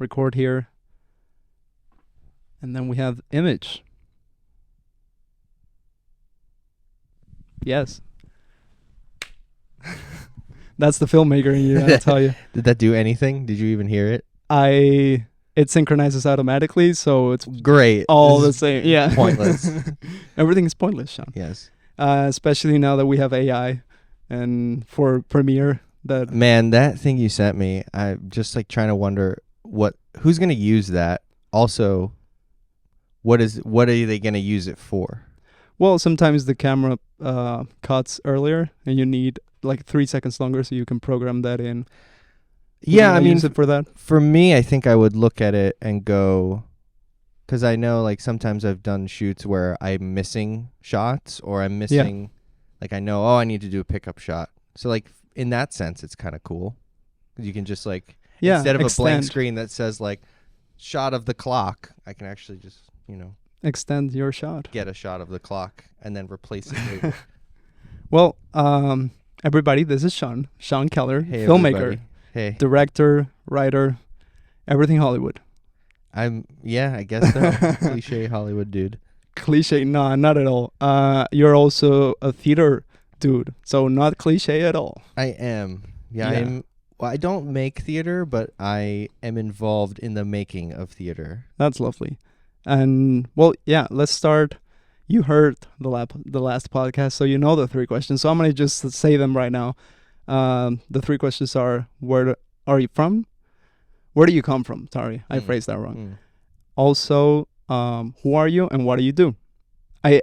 record here. And then we have image. Yes. That's the filmmaker in you, I'll tell you. Did that do anything? Did you even hear it? It synchronizes automatically, so it's great. all the same. Yeah. Pointless. Everything is pointless, Sean. Yes. Especially now that we have AI and for Premiere. Man, that thing you sent me, I'm just like trying to wonder who's going to use that. Also, what are they going to use it for? Well, sometimes the camera cuts earlier and you need like 3 seconds longer, so you can program that in. Yeah, I mean, use it for that. For me, I think I would look at it and go, because I know like sometimes I've done shoots where I'm missing shots or I'm missing, like I know, I need to do a pickup shot. So like in that sense, it's kind of cool. You can just like, instead of a blank screen that says like shot of the clock, I can actually just, extend your shot. Get a shot of the clock and then replace it later. Well, everybody, this is Sean Keller, hey, filmmaker. Everybody. Hey. Director, writer, everything Hollywood. I guess so. Cliche Hollywood dude. Cliche? Nah, not at all. You're also a theater dude, so not cliche at all. I am. Yeah. I don't make theater, but I am involved in the making of theater. That's lovely. And well, yeah, let's start. You heard the last podcast, so you know the 3 questions. So I'm gonna just say them right now. The 3 questions are: where are you from? Where do you come from? Sorry, I phrased that wrong. Also, who are you and what do you do?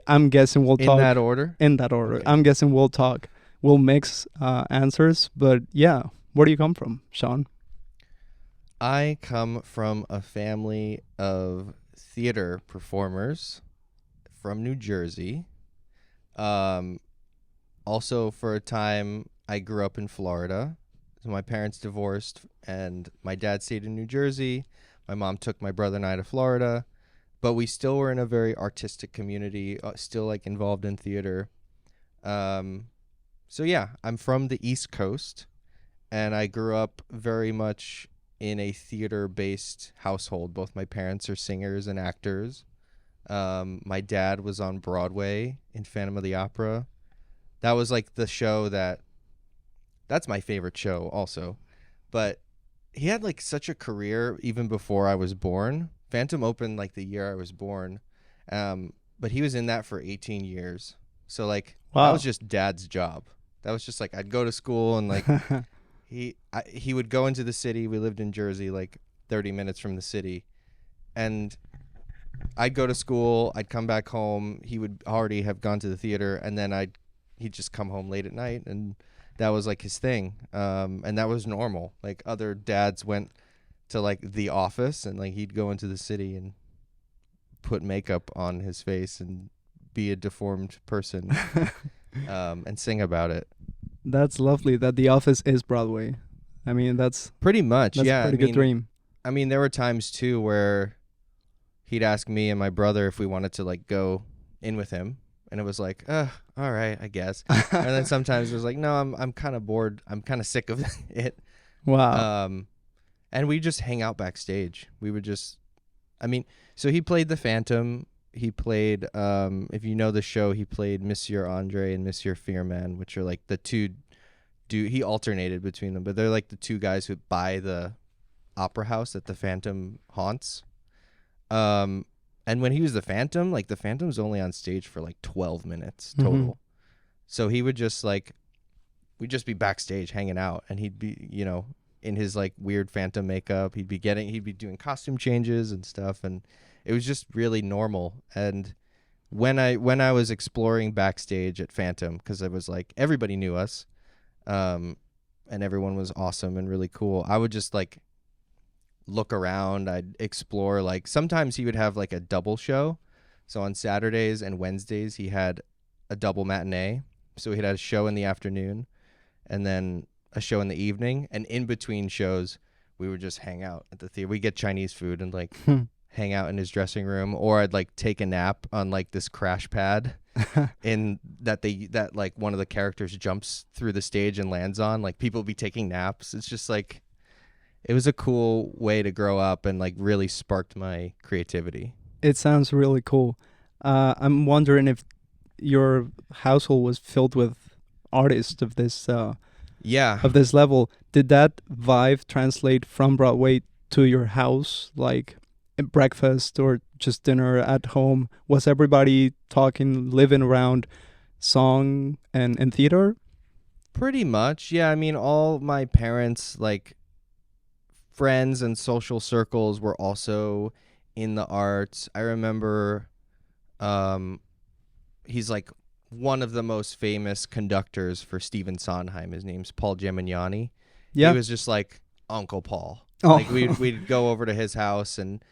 I'm guessing we'll talk in that order. Okay. I'm guessing we'll talk. We'll mix answers, but yeah, where do you come from, Sean? I come from a family of theater performers from New Jersey. Also, for a time, I grew up in Florida. So my parents divorced, and my dad stayed in New Jersey. My mom took my brother and I to Florida, but we still were in a very artistic community, still like involved in theater. So yeah, I'm from the East Coast, and I grew up very much in a theater-based household. Both my parents are singers and actors. My dad was on Broadway in Phantom of the Opera. That was like the show that's my favorite show also. But he had like such a career even before I was born. Phantom opened like the year I was born. But he was in that for 18 years. So like That was just dad's job. That was just like I'd go to school and like he would go into the city. We lived in Jersey, like 30 minutes from the city. And I'd go to school, I'd come back home, he would already have gone to the theater, and then he'd just come home late at night, and that was like his thing. And that was normal. Like other dads went to like the office, and like he'd go into the city and put makeup on his face and be a deformed person and sing about it. That's lovely that the office is Broadway. I mean, that's pretty much, yeah. A pretty good dream. I mean, there were times too where he'd ask me and my brother if we wanted to like go in with him, and it was like, all right, I guess. And then sometimes it was like, no, I'm kind of bored. I'm kind of sick of it. Wow. And we just hang out backstage. We would just, so he played the Phantom. He played, if you know the show, he played Monsieur Andre and Monsieur Fearman, which are like the two. He alternated between them, but they're like the two guys who buy the opera house that the Phantom haunts. And when he was the Phantom, like the Phantom's only on stage for like 12 minutes total. Mm-hmm. So he would just like, we'd just be backstage hanging out, and he'd be, in his like weird Phantom makeup. He'd be doing costume changes and stuff, and it was just really normal. And when I was exploring backstage at Phantom, because it was like everybody knew us, and everyone was awesome and really cool, I would just like look around. I'd explore. Like sometimes he would have like a double show. So on Saturdays and Wednesdays he had a double matinee. So he had a show in the afternoon and then a show in the evening, and in between shows we would just hang out at the theater. We get Chinese food and like hang out in his dressing room, or I'd like take a nap on like this crash pad in that like one of the characters jumps through the stage and lands on. Like people would be taking naps. It's just like it was a cool way to grow up and like really sparked my creativity. It sounds really cool. I'm wondering if your household was filled with artists Yeah. of this level. Did that vibe translate from Broadway to your house, like at breakfast or just dinner at home? Was everybody talking, living around song and theater? Pretty much. Yeah, I mean all my parents like friends and social circles were also in the arts. I remember um he's like one of the most famous conductors for Stephen Sondheim. His name's Paul Gemignani. He Yeah. was just like Uncle Paul. Oh. Like we'd go over to his house and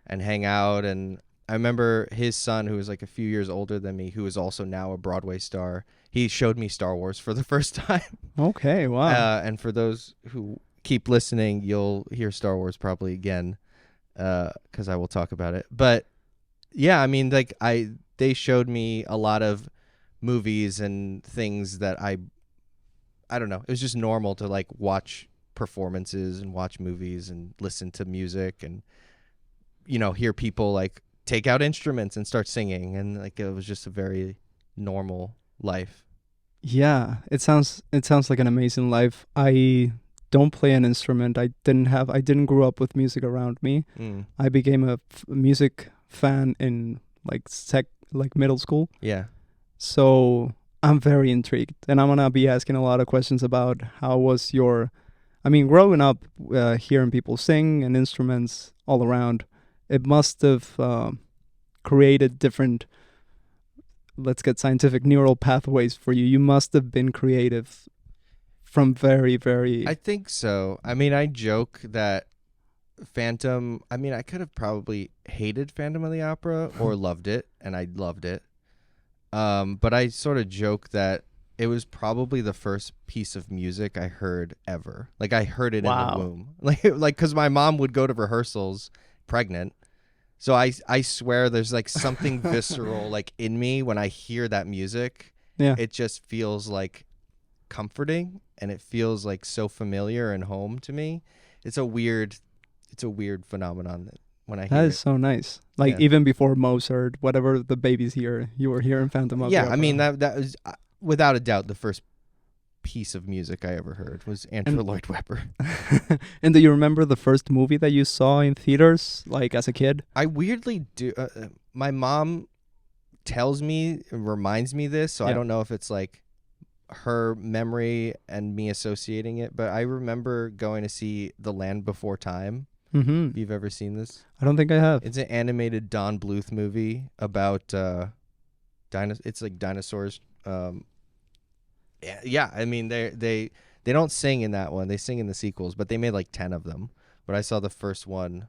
hang out. And I remember his son, who was like a few years older than me, who is also now a Broadway star. He showed me Star Wars for the first time. Okay. Wow. And for those who keep listening, you'll hear Star Wars probably again, because I will talk about it. But yeah, I mean, like they showed me a lot of movies and things that I don't know. It was just normal to like watch performances and watch movies and listen to music and hear people like take out instruments and start singing, and like it was just a very normal life. Yeah, it sounds like an amazing life. I don't play an instrument. I didn't grow up with music around me. Mm. I became a music fan in like middle school. Yeah. So I'm very intrigued, and I'm gonna be asking a lot of questions about how was your, I mean, growing up, hearing people sing and instruments all around. It must have created different, let's get scientific, neural pathways for you. You must have been creative from very, very. I think so. I mean, I joke that Phantom, I mean, I could have probably hated Phantom of the Opera or loved it, and I loved it. But I sort of joke that it was probably the first piece of music I heard ever. Like I heard it in the womb. Like cuz my mom would go to rehearsals pregnant. So I swear there's like something visceral like in me when I hear that music. Yeah. It just feels like comforting, and it feels like so familiar and home to me. It's a weird phenomenon that when I hear That it. is so nice. Like Yeah. even before Mozart, whatever the babies hear, you were hearing Phantom of the Yeah, Opera. I mean that was without a doubt the first piece of music I ever heard was Andrew Lloyd Webber. And do you remember the first movie that you saw in theaters, like as a kid? I weirdly do. My mom tells me, reminds me this, so I Yeah. don't know if it's like her memory and me associating it, but I remember going to see The Land Before Time. Mm-hmm. If you've ever seen this, I don't think I have. it's an animated Don Bluth movie about it's like dinosaurs. Yeah. I mean they don't sing in that one. They sing in the sequels, but they made like 10 of them. But I saw the first one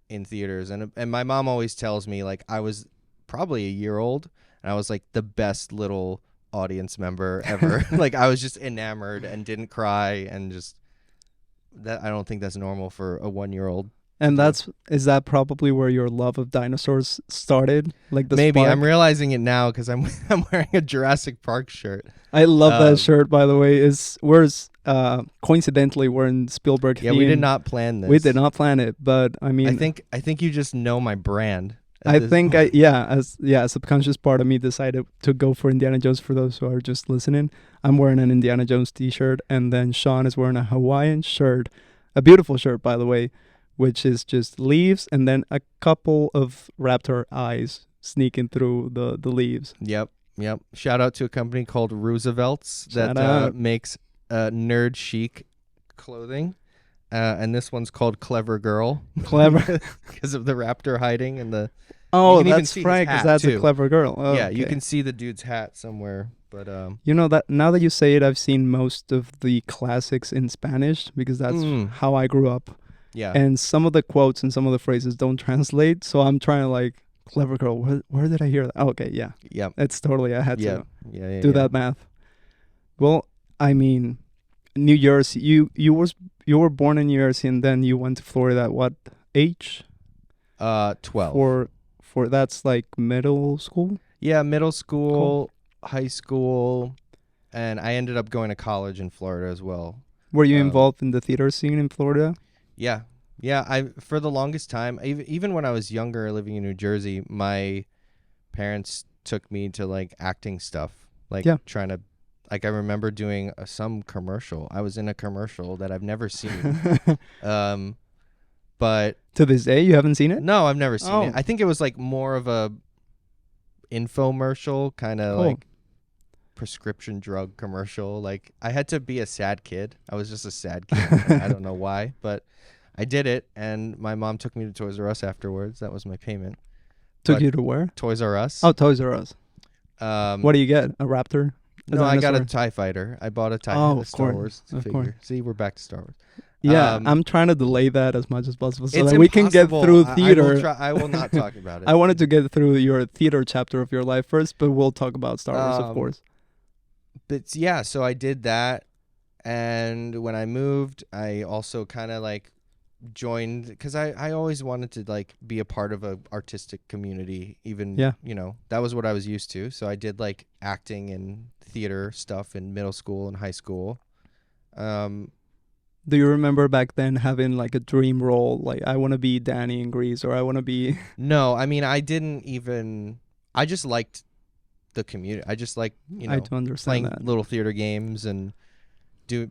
in theaters, and my mom always tells me like I was probably a year old, and I was like the best little audience member ever. Like I was just enamored and didn't cry, and just that I don't think that's normal for a 1-year-old. And is that probably where your love of dinosaurs started? Like the Maybe spark? I'm realizing it now because I'm wearing a Jurassic Park shirt. I love that Um, shirt, by the way. Coincidentally we're in Spielberg Yeah, theme. we did not plan this. We did not plan it, but I mean, I think you just know my brand. I think a subconscious part of me decided to go for Indiana Jones. For those who are just listening, I'm wearing an Indiana Jones t-shirt, and then Sean is wearing a Hawaiian shirt, a beautiful shirt, by the way, which is just leaves and then a couple of raptor eyes sneaking through the leaves. Yep. Shout out to a company called Roosevelt's Shout that out. makes nerd chic clothing. And this one's called Clever Girl. Clever. Because of the raptor hiding and the... Oh, can even that's see his right, because hat, that's a too. clever girl. Oh, Yeah, you okay. can see the dude's hat somewhere. But You know that now that you say it, I've seen most of the classics in Spanish because that's how I grew up. yeah. And some of the quotes and some of the phrases don't translate, so I'm trying to like, clever girl, where did I hear that? Oh, okay, yeah. Yep. It's totally, I had Yeah. to Yeah. do that math. Well, I mean, New Jersey, you were born in New Jersey and then you went to Florida at what age? 12. For that's like middle school? Yeah, middle school, high school, and I ended up going to college in Florida as well. Were you involved in the theater scene in Florida? Yeah. Yeah, I for the longest time, even when I was younger living in New Jersey, my parents took me to like acting stuff, like Yeah. trying to like I remember doing some commercial. I was in a commercial that I've never seen. Um but To this day, you haven't seen it? no, I've never seen it. Oh, I think it was like more of a infomercial, kind of cool. like prescription drug commercial. Like I had to be a sad kid. I was just a sad kid. I don't know why, but I did it, and my mom took me to Toys R Us afterwards. That was my payment. Took But you to where? Toys R Us. Oh, Toys R Us. What do you get? A raptor? A No, I got a dinosaur? TIE fighter. I bought a TIE Oh, a of Star course, Wars of figure. course. See, we're back to Star Wars. Yeah, I'm trying to delay that as much as possible so It's that we can get impossible. through I theater. will I will not talk about it. I wanted to get through your theater chapter of your life first, but we'll talk about Star Wars, of course. But yeah, so I did that, and when I moved, I also kind of like joined because I always wanted to like be a part of a artistic community. Even Yeah. that was what I was used to. So I did like acting and theater stuff in middle school and high school. Do you remember back then having like a dream role, like I want to be Dani in Grease, or I want to be? No, I mean I didn't even. I just liked the community. I just like I do understand playing that. little theater games and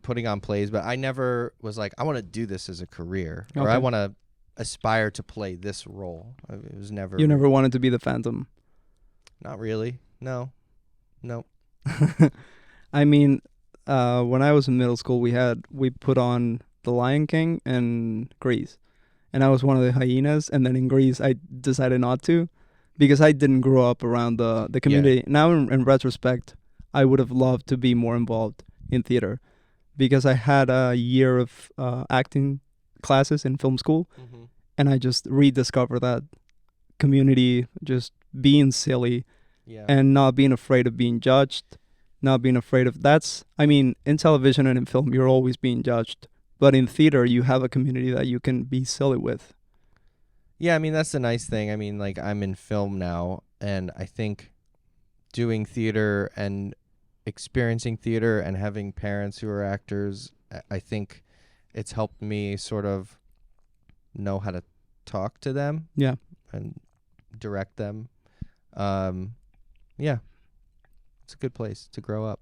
putting on plays, but I never was like I want to do this as a career or I Okay. want to aspire to play this role. It was never. You never wanted to be the Phantom. Not really. No. I mean, when I was in middle school, we put on The Lion King and Grease, and I was one of the hyenas. And then in Grease, I decided not to, because I didn't grow up around the community. Now, in retrospect, I would have loved to be more involved in theater, because I had a year of acting classes in film school, Mm-hmm. and I just rediscovered that community, just being silly Yeah. and not being afraid of being judged, not being afraid of I mean, in television and in film, you're always being judged. But in theater, you have a community that you can be silly with. Yeah, I mean that's the nice thing. I mean, like I'm in film now, and I think doing theater and experiencing theater and having parents who are actors, I think it's helped me sort of know how to talk to them. Yeah. And direct them. Yeah, it's a good place to grow up.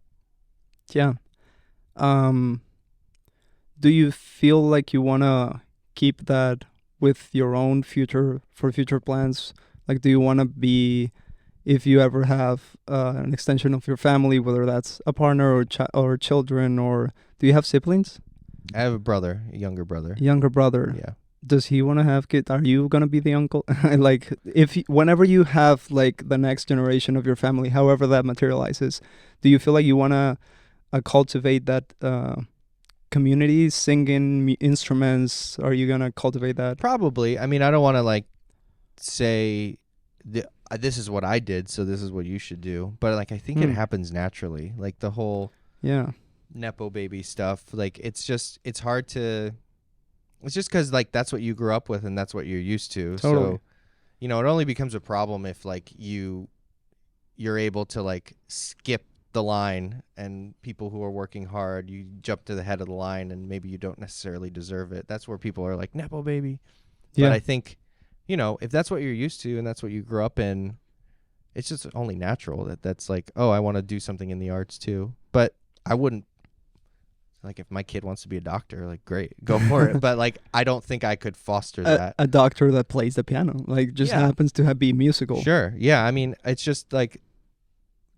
Yeah. Do you feel like you want to keep that with your own future plans? Like, do you want to be, if you ever have an extension of your family, whether that's a partner or children, or do you have siblings? I have a younger brother. Younger brother. Yeah. Does he want to have kids? Are you gonna be the uncle? Like, whenever you have like the next generation of your family, however that materializes, do you feel like you wanna cultivate that community, singing instruments? Are you gonna cultivate that? Probably. I mean, I don't want to like say this is what I did, so this is what you should do. But like, I think it happens naturally. Like the whole nepo baby stuff. Like it's hard to. It's just because like that's what you grew up with and that's what you're used to. Totally. So, it only becomes a problem if like you're able to like skip the line, and people who are working hard, you jump to the head of the line and maybe you don't necessarily deserve it. That's where people are like nepo baby. Yeah. But I think, if that's what you're used to and that's what you grew up in, it's just only natural that's like, oh, I want to do something in the arts too. But I wouldn't. Like if my kid wants to be a doctor, like great, go for it. But like I don't think I could foster that. A doctor that plays the piano, like just happens to be musical. Sure, yeah. I mean, it's just like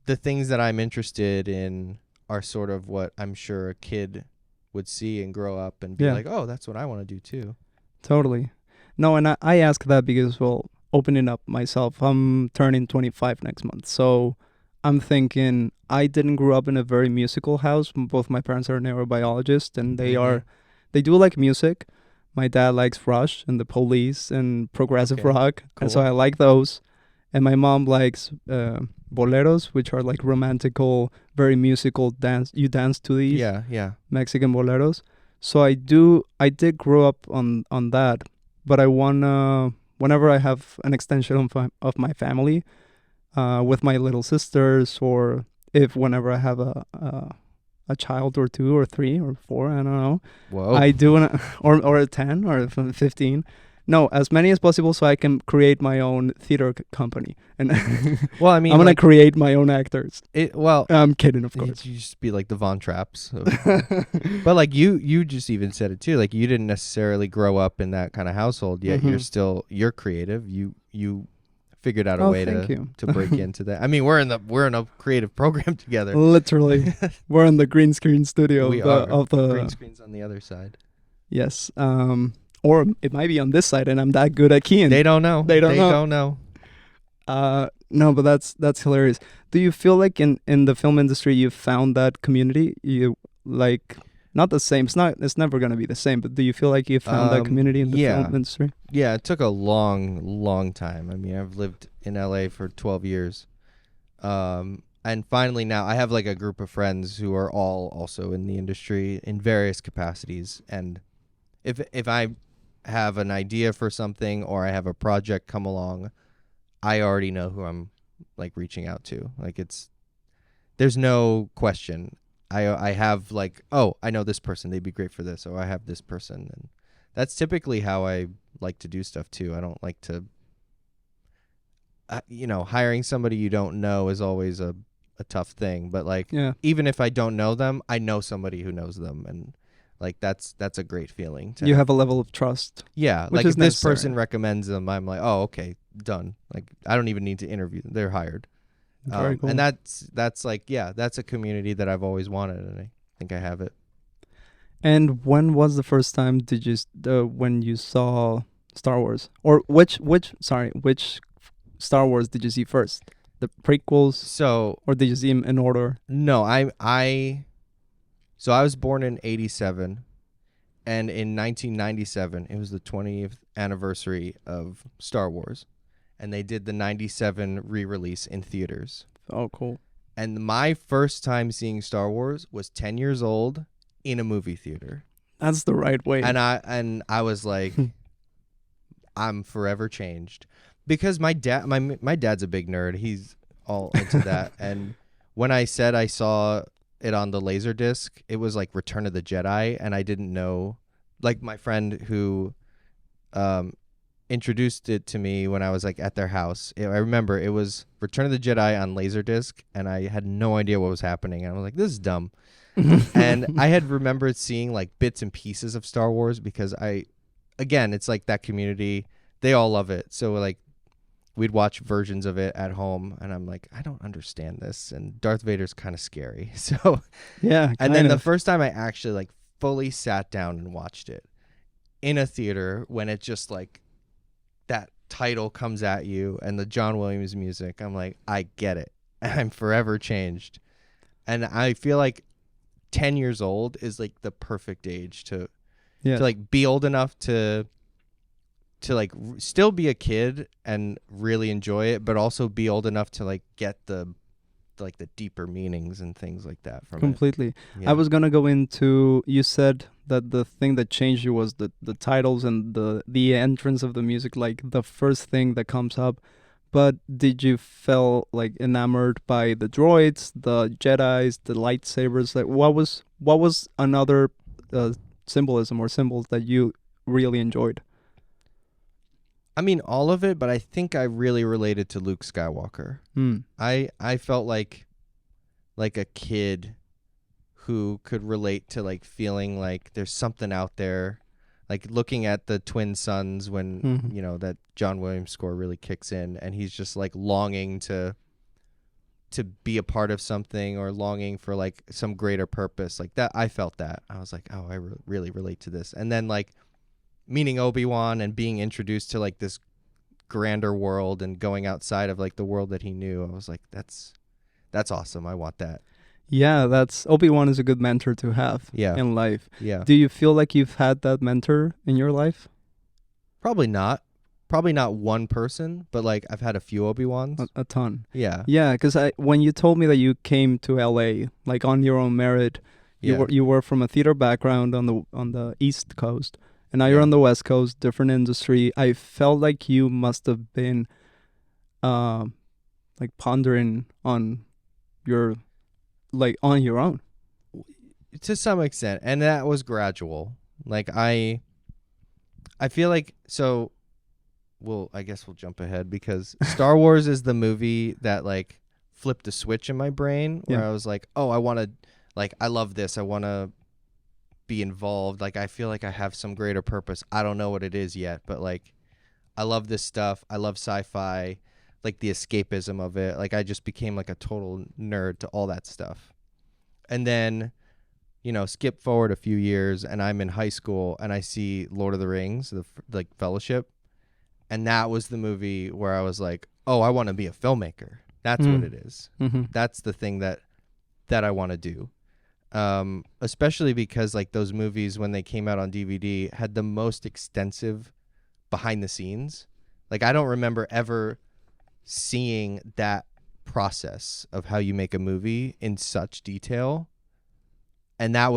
the things that I'm interested in are sort of what I'm sure a kid would see and grow up and be like, oh, that's what I want to do too. Totally. No, and I ask that because, well, opening up myself, I'm turning 25 next month, so I'm thinking I didn't grow up in a very musical house. Both my parents are neurobiologists, and they do like music. My dad likes Rush and the Police and progressive rock, and so I like those. And my mom likes boleros, which are like romantical, very musical dance. You dance to these Mexican boleros. So I did grow up on that, but I wanna, whenever I have an extension of my family, with my little sisters, or whenever I have a child or two or three or four, I don't know. Whoa. I do wanna, or a 10 or 15. No, as many as possible, so I can create my own theater company, and Well, I mean, I'm gonna like, create my own actors. well, I'm kidding, of you course. just be like the Von Trapps. But like you just even said it too. Like you didn't necessarily grow up in that kind of household, yet Mhm. you're creative. You figured out a Oh, way thank you. to break into that. I mean, we're in a creative program together. Literally, we're in the green screen studio We of the are. of the Green screen's on the other side. yes. Or it might be on this side, and I'm that good at keying. They don't know. They don't know. Don't know. No, but that's hilarious. Do you feel like in the film industry you found that community? You like not the same. It's never gonna be the same. But do you feel like you found that community in the film industry? Yeah, it took a long time. I mean, I've lived in LA for 12 years. And finally now I have like a group of friends who are all also in the industry in various capacities. And if I have an idea for something or I have a project come along, I already know who I'm like reaching out to. Like there's no question. I have like, oh, I know this person, they'd be great for this, or I have this person. And that's typically how I like to do stuff too. I don't like to hiring somebody you don't know is always a tough thing, but like Yeah. even if I don't know them, I know somebody who knows them, and like that's a great feeling to You have a level of trust. yeah, which like is if this necessary. person recommends them, I'm like, oh, okay, done. Like I don't even need to interview them, they're hired. Very cool. And that's like, yeah, that's a community that I've always wanted, and I think I have it. And when was the first time did you when you saw Star Wars, or which Star Wars did you see first? The prequels, So or did you see them in order? no, I was born in 87, and in 1997 it was the 20th anniversary of Star Wars, and they did the 97 re-release in theaters. Oh, cool. And my first time seeing Star Wars was 10 years old in a movie theater. That's the right way. And I was like, I'm forever changed, because my dad's a big nerd. He's all into that. And when I said I saw it on the laser disc, it was like Return of the Jedi, and I didn't know. Like my friend who introduced it to me when I was like at their house, I remember it was Return of the Jedi on Laserdisc, and I had no idea what was happening. And I was like, this is dumb. And I had remembered seeing like bits and pieces of Star Wars, because again, it's like that community, they all love it. So like we'd watch versions of it at home, and I'm like, I don't understand this, and Darth Vader's kind of scary. So yeah. and then the first time I actually like fully sat down and watched it in a theater, when it just like that title comes at you and the John Williams music, I'm like, I get it. I'm forever changed. And I feel like 10 years old is like the perfect age to like be old enough to like still be a kid and really enjoy it, but also be old enough to like get the deeper meanings and things like that from completely. it. Yeah. I was gonna go into, you said that the thing that changed you was the titles and the entrance of the music, like the first thing that comes up. But did you feel like enamored by the droids, the Jedis, the lightsabers? Like what was another symbolism or symbols that you really enjoyed? I mean, all of it, but I think I really related to Luke Skywalker. I felt like a kid who could relate to like feeling like there's something out there, like looking at the twin suns when that John Williams score really kicks in, and he's just like longing to be a part of something, or longing for like some greater purpose. Like that, I felt that. I was like, oh, I really relate to this. And then like meeting Obi-Wan and being introduced to like this grander world and going outside of like the world that he knew, I was like, that's awesome. I want that. Yeah, that's Obi-Wan is a good mentor to have in life. Yeah. Do you feel like you've had that mentor in your life? Probably not one person, but like I've had a few Obi-Wans. A ton. Yeah. Yeah, because when you told me that you came to LA like on your own merit, you were from a theater background on the East Coast, and now you're on the West Coast, different industry. I felt like you must have been like pondering on your on your own. To some extent, and that was gradual. Like I feel like so. Well, I guess we'll jump ahead because Star Wars is the movie that like flipped a switch in my brain where I was like, oh, I want to, like, I love this. I want to be involved. Like, I feel like I have some greater purpose. I don't know what it is yet, but like, I love this stuff. I love sci-fi, like the escapism of it. Like, I just became like a total nerd to all that stuff. And then, you know, skip forward a few years and I'm in high school and I see Lord of the Rings, like Fellowship. And that was the movie where I was like, oh, I want to be a filmmaker. That's what it is. Mm-hmm. That's the thing that I want to do. Especially because like those movies, when they came out on DVD, had the most extensive behind the scenes. Like, I don't remember ever seeing that process of how you make a movie in such detail. And that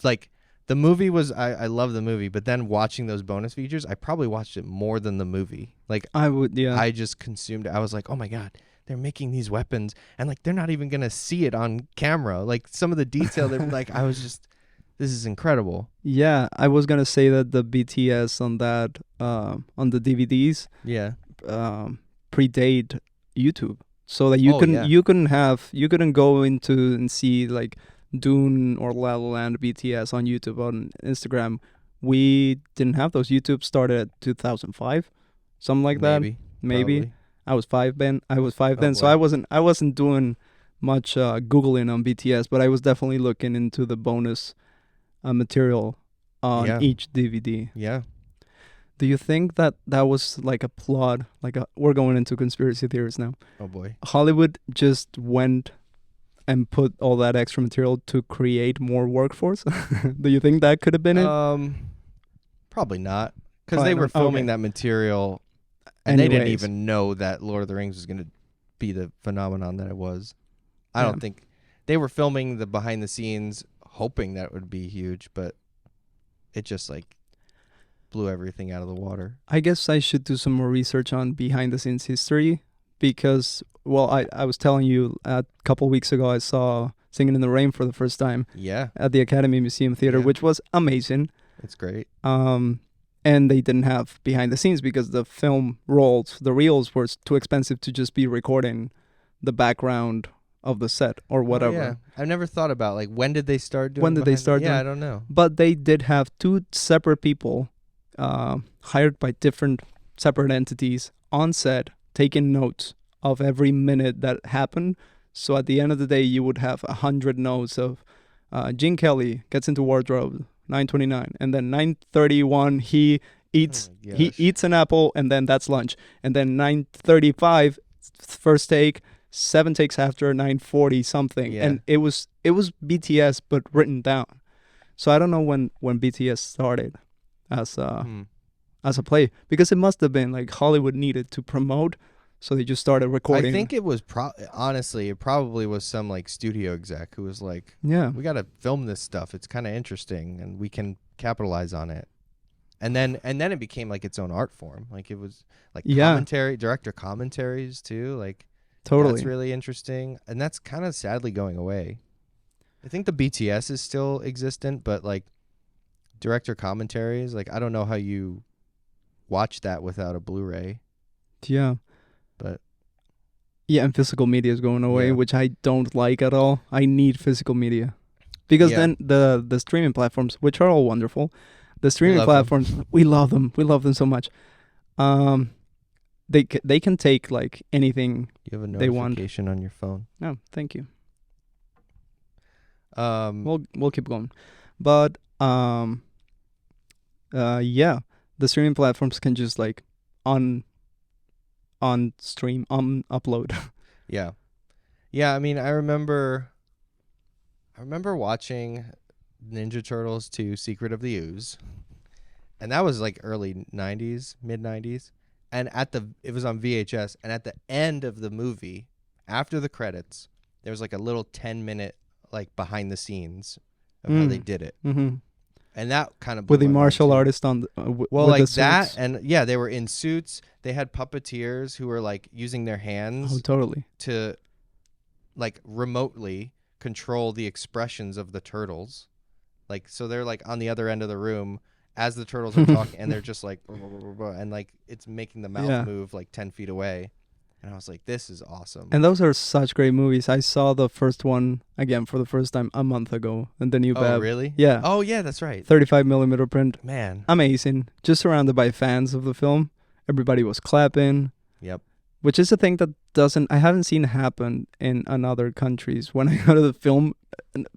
like, the movie was, I love the movie, but then watching those bonus features, I probably watched it more than the movie. Like, I just consumed it. I was like, oh my God, they're making these weapons and like, they're not even going to see it on camera. Like, some of the detail that like, I was just, this is incredible. Yeah, I was going to say that the BTS on that, on the DVDs, predate YouTube. So that you couldn't go into and see like Dune or La La Land BTS on YouTube on Instagram. We didn't have those. YouTube started at 2005, something like that. Maybe. Probably. I was 5 then. Boy. So I wasn't doing much googling on BTS, but I was definitely looking into the bonus material on each DVD. Yeah. Do you think that was like a plot? We're going into conspiracy theories now. Oh boy. Hollywood just went and put all that extra material to create more workforce? Do you think that could have been it? Probably not, because they were filming that material, and they didn't even know that Lord of the Rings was going to be the phenomenon that it was. I don't think they were filming the behind the scenes, hoping that it would be huge, but it just like blew everything out of the water. I guess I should do some more research on behind the scenes history. Because, well, I was telling you a couple weeks ago I saw Singing in the Rain for the first time. Yeah. At the Academy Museum Theater, which was amazing. It's great. And they didn't have behind the scenes because the film rolls, the reels were too expensive to just be recording the background of the set or whatever. Yeah. I've never thought about, like, when did they start doing Yeah, I don't know. But they did have 2 separate people hired by different separate entities on set, taking notes of every minute that happened. So at the end of the day, you would have 100 notes of Gene Kelly gets into wardrobe 9:29, and then 9:31 he eats an apple, and then that's lunch, and then 9:35 first take, 7 takes after 9:40 something, and it was BTS but written down. So I don't know when BTS started as a play, because it must have been like Hollywood needed to promote, so they just started recording. I think it was honestly, it probably was some like studio exec who was like, we got to film this stuff. It's kind of interesting and we can capitalize on it. And then it became like its own art form. Like, it was like director commentaries too. Like, totally. That's really interesting. And that's kind of sadly going away. I think the BTS is still existent, but like director commentaries, like, I don't know how you watch that without a Blu-ray. Yeah. But yeah, and physical media is going away, which I don't like at all. I need physical media. Because then the streaming platforms, which are all wonderful, the streaming platforms, we love them. We love them so much. They can take like anything you have a they want. notification on your phone. Oh, thank you. We'll keep going. But the streaming platforms can just like upload. Yeah, I mean, I remember watching Ninja Turtles 2 Secret of the Ooze, and that was like early 90s, mid 90s, and it was on VHS, and at the end of the movie, after the credits, there was like a little 10-minute like behind the scenes of how they did it. Mm-hmm. And that kind of with the martial artist on like that, and they were in suits. They had puppeteers who were like using their hands totally to like remotely control the expressions of the turtles. Like, so they're like on the other end of the room as the turtles are talking, and they're just like, and like it's making the mouth move like 10 feet away. And I was like, this is awesome. And those are such great movies. I saw the first one again for the first time a month ago, and the new Oh, really? Yeah. Oh, yeah, that's right. 35mm print. Man. Amazing. Just surrounded by fans of the film. Everybody was clapping. Yep. Which is a thing that I haven't seen happen in other countries. When I go to the film,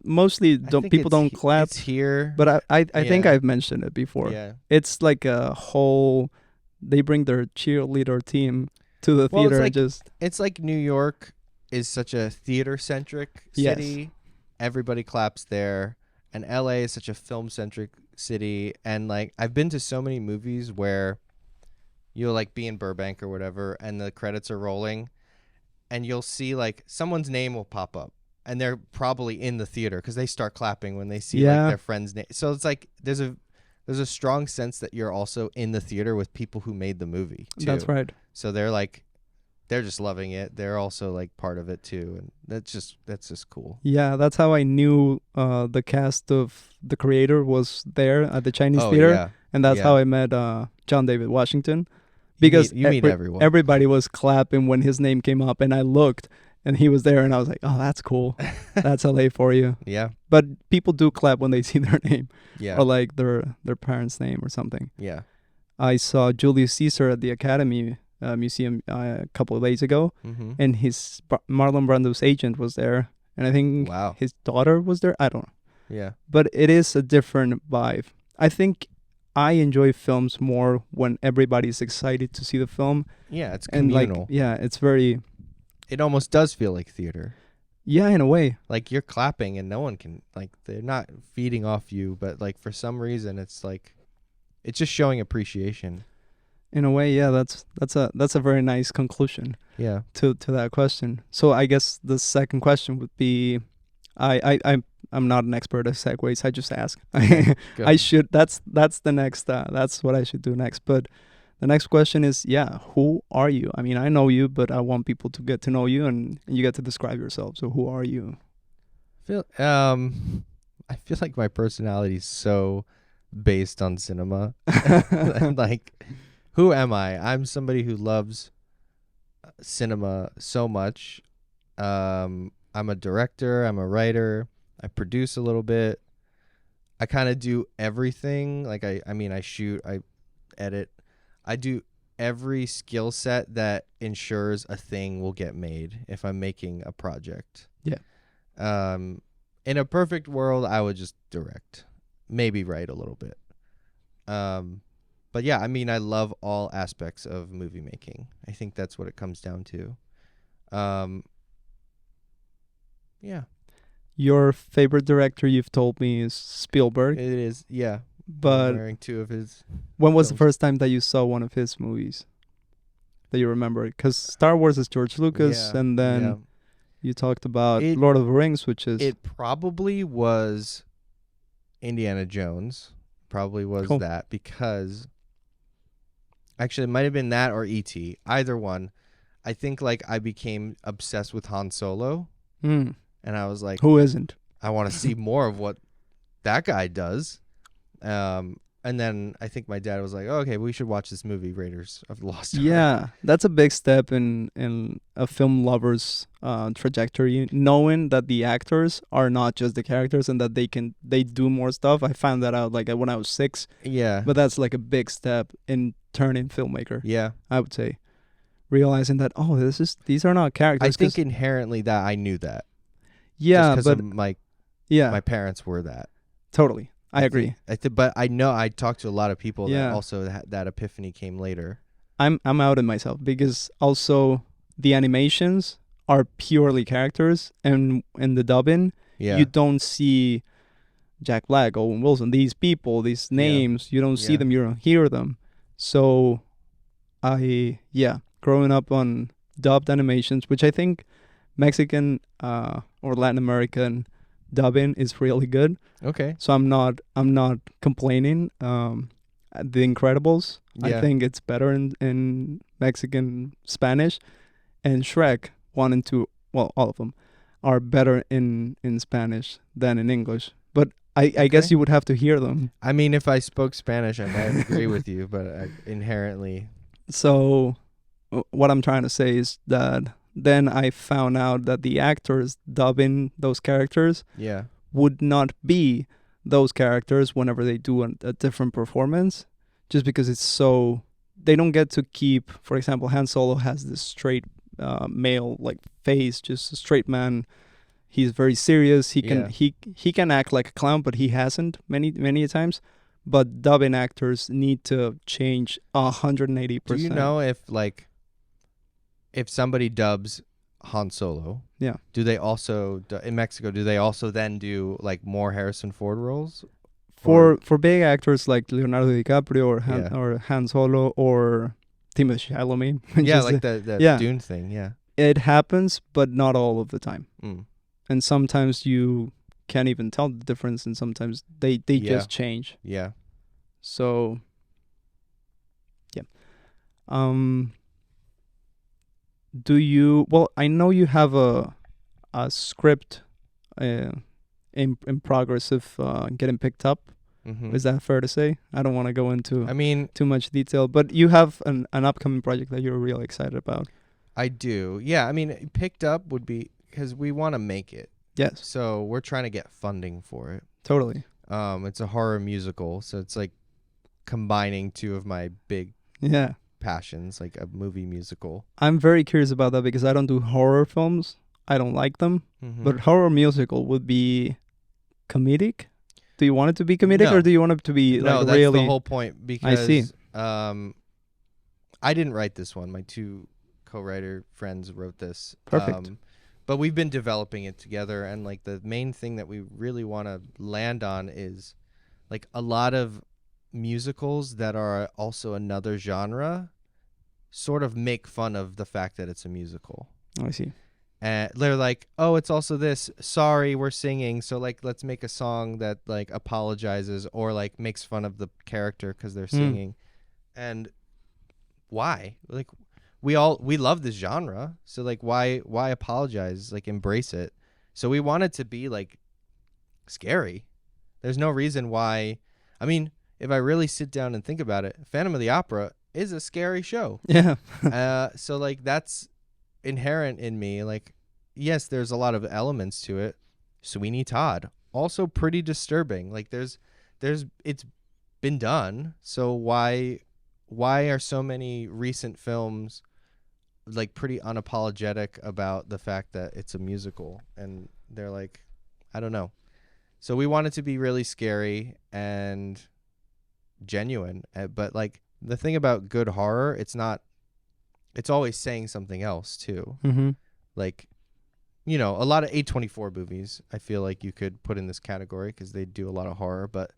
mostly people don't clap. It's here. But I think I've mentioned it before. Yeah. It's like a whole, they bring their cheerleader team to the theater. It's like New York is such a theater-centric city. Yes. Everybody claps there. And LA is such a film-centric city. And like I've been to so many movies where you'll like be in Burbank or whatever, and the credits are rolling, and you'll see like someone's name will pop up, and they're probably in the theater because they start clapping when they see like their friend's name. So it's like there's a strong sense that you're also in the theater with people who made the movie too. That's right. So they're just loving it. They're also like part of it too, and that's just cool. Yeah, that's how I knew the cast of The Creator was there at the Chinese theater, yeah. and that's how I met John David Washington. Because you meet everyone. Everybody was clapping when his name came up, and I looked, and he was there, and I was like, "Oh, that's cool. That's LA for you." Yeah. But people do clap when they see their name, or like their parents' name or something. Yeah. I saw Julius Caesar at the Academy Museum a couple of days ago, and his Marlon Brando's agent was there, and I think his daughter was there. I don't know. Yeah. But it is a different vibe. I think I enjoy films more when everybody's excited to see the film. Yeah, it's communal. And it's very... It almost does feel like theater. Yeah, in a way. Like you're clapping and no one can, like, they're not feeding off you, but like for some reason it's like, it's just showing appreciation. In a way, yeah, that's a very nice conclusion. Yeah. To that question. So I guess the second question would be, I'm not an expert at segues. I just ask. I should. That's the next. That's what I should do next. But the next question is, who are you? I mean, I know you, but I want people to get to know you, and you get to describe yourself. So who are you? I feel like my personality is so based on cinema. Like, who am I? I'm somebody who loves cinema so much. I'm a director. I'm a writer. I produce a little bit. I kind of do everything. Like I shoot, I edit. I do every skill set that ensures a thing will get made if I'm making a project. Yeah. In a perfect world, I would just direct, maybe write a little bit. But yeah, I mean, I love all aspects of movie making. I think that's what it comes down to. Yeah. Your favorite director, you've told me, is Spielberg. It is, yeah. But I'm wearing 2 of his. When was the first time that you saw one of his movies that you remember? Because Star Wars is George Lucas, and then you talked about Lord of the Rings, which is... It probably was Indiana Jones. Probably was that, because... Actually, it might have been that or E.T. Either one. I think like I became obsessed with Han Solo. And I was like, who isn't? I want to see more of what that guy does. And then I think my dad was like, okay, we should watch this movie, Raiders of the Lost Ark. Yeah, that's a big step in a film lover's trajectory, knowing that the actors are not just the characters and that they do more stuff. I found that out like when I was 6. Yeah. But that's like a big step in turning filmmaker. Yeah. I would say. Realizing that, these are not characters. I think inherently that I knew that. Yeah, but my parents were that. Totally. I agree. But I know I talked to a lot of people that also that epiphany came later. I'm out in myself because also the animations are purely characters, and in the dubbing, you don't see Jack Black, Owen Wilson, these people, these names. You don't see them. You don't hear them. So, growing up on dubbed animations, which I think Mexican or Latin American dubbing is really good. Okay. So I'm not complaining. The Incredibles, I think it's better in Mexican Spanish, and Shrek 1 and 2. Well, all of them. are better in Spanish than in English. But I guess you would have to hear them. I mean, if I spoke Spanish, I might agree with you, but inherently. So what I'm trying to say is that then I found out that the actors dubbing those characters Yeah. would not be those characters whenever they do a different performance, just because it's so they don't get to keep. For example, Han Solo has this straight male like face, just a straight man. He's very serious. He can he can act like a clown, but he hasn't many times. But dubbing actors need to change 180%. Do you know if somebody dubs Han Solo? Yeah. Do they also in Mexico? Do they also then do like more Harrison Ford roles? For big actors like Leonardo DiCaprio Yeah. or Han Solo or Timothée Chalamet? Yeah, just, like the yeah. Dune thing. Yeah. it happens, but not all of the time. Mm. And sometimes you can't even tell the difference, and sometimes they just change. Yeah. So yeah. Do you? Well, I know you have a script in progress of getting picked up. Mm-hmm. Is that fair to say? I don't want to go into I mean, too much detail, but you have an upcoming project that you're really excited about. I do. Yeah. I mean, picked up would be because we want to make it. Yes, So we're trying to get funding for it. totally. It's a horror musical, so it's like combining two of my big Yeah, passions, like a movie musical. I'm very curious about that because I don't do horror films. I don't like them. Mm-hmm. But horror musical would be comedic. Do you want it to be comedic, No. or do you want it to be no, like that's really? the whole point. Because see. I didn't write this one. My two co-writer friends wrote this. Perfect. But we've been developing it together, and like the main thing that we really want to land on is like a lot of musicals that are also another genre sort of make fun of the fact that it's a musical. I see. And they're like, oh, it's also this. Sorry, we're singing. So like, let's make a song that like apologizes or like makes fun of the character because they're singing. And why? Like, we love this genre. So like, why apologize? Like, embrace it. So we want it to be like scary. There's no reason why. I mean, if I really sit down and think about it, Phantom of the Opera is a scary show. Yeah. So like that's inherent in me. Like, yes, there's a lot of elements to it. Sweeney Todd, also pretty disturbing. Like there's it's been done. So why are so many recent films like pretty unapologetic about the fact that it's a musical? And they're like, I don't know. So we want it to be really scary and genuine. But like the thing about good horror, it's always saying something else too. Mm-hmm. Like, you know, a lot of A24 movies, I feel like you could put in this category because they do a lot of horror, but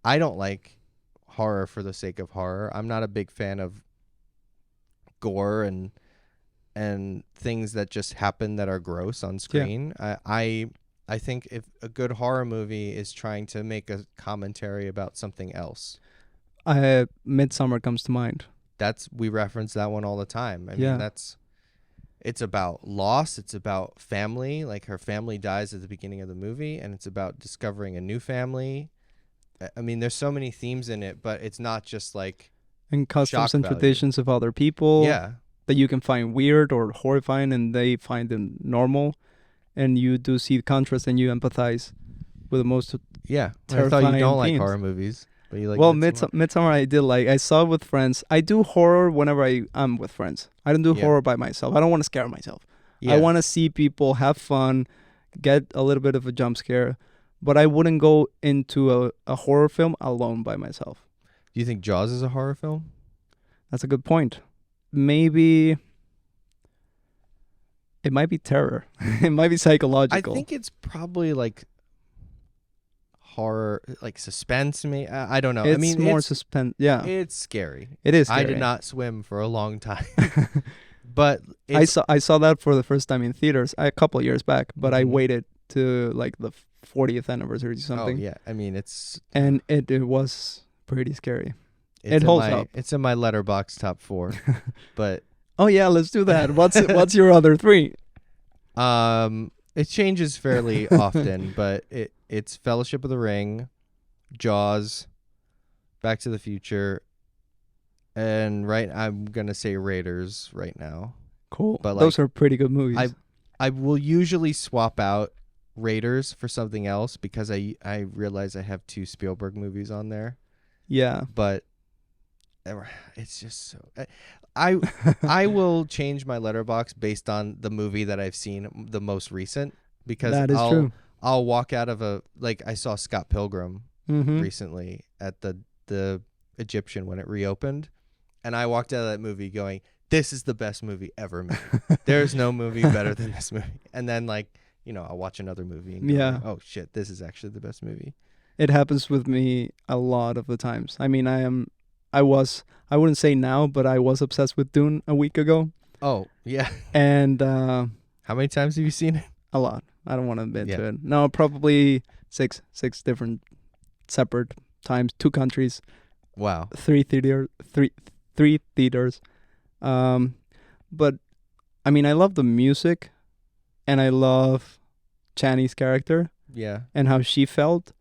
I don't like horror for the sake of horror. I'm not a big fan of gore and things that just happen that are gross on screen. Yeah. I think if a good horror movie is trying to make a commentary about something else. Midsummer comes to mind. We reference that one all the time. I mean, it's about loss. It's about family. Like her family dies at the beginning of the movie, and it's about discovering a new family. I mean, there's so many themes in it, but it's not just like and customs and traditions of other people. Yeah, that you can find weird or horrifying, and they find them normal, and you do see the contrast, and you empathize with the most. Yeah, terrifying I thought you don't themes. like horror movies. But you like well, Midsommar? Midsummer I did like. I saw it with friends. I do horror whenever I'm with friends. I don't do horror by myself. I don't want to scare myself. Yeah. I want to see people have fun, get a little bit of a jump scare, but I wouldn't go into a horror film alone by myself. Do you think Jaws is a horror film? That's a good point. Maybe it might be terror. It might be psychological. I think it's probably like horror, like suspense. I don't know. It's I mean, more suspense. Yeah, it's scary. It is scary. I did not swim for a long time, but I saw that for the first time in theaters a couple of years back. But I waited to like the 40th anniversary or something. Oh yeah, I mean it was pretty scary. It holds up. It's in my Letterboxd top 4, but oh yeah, let's do that. What's your other 3? It changes fairly often, but it's Fellowship of the Ring, Jaws, Back to the Future, and I'm gonna say Raiders right now. Cool. But Those are pretty good movies. I will usually swap out Raiders for something else because I realize I have 2 Spielberg movies on there. Yeah. But it's just so I will change my letterbox based on the movie that I've seen the most recent, because That is true. I'll walk out of I saw Scott Pilgrim Mm-hmm. recently at the Egyptian when it reopened, and I walked out of that movie going, this is the best movie ever made. There's no movie better than this movie. And then I'll watch another movie and go, oh shit, this is actually the best movie. It happens with me a lot of the times. I mean, I wouldn't say now, but I was obsessed with Dune a week ago. Oh, yeah. And how many times have you seen it? a lot. I don't want to admit to it. No, probably six different separate times, 2 countries. Wow. 3 theaters. But I mean, I love the music, and I love Chani's character. Yeah. And how she felt.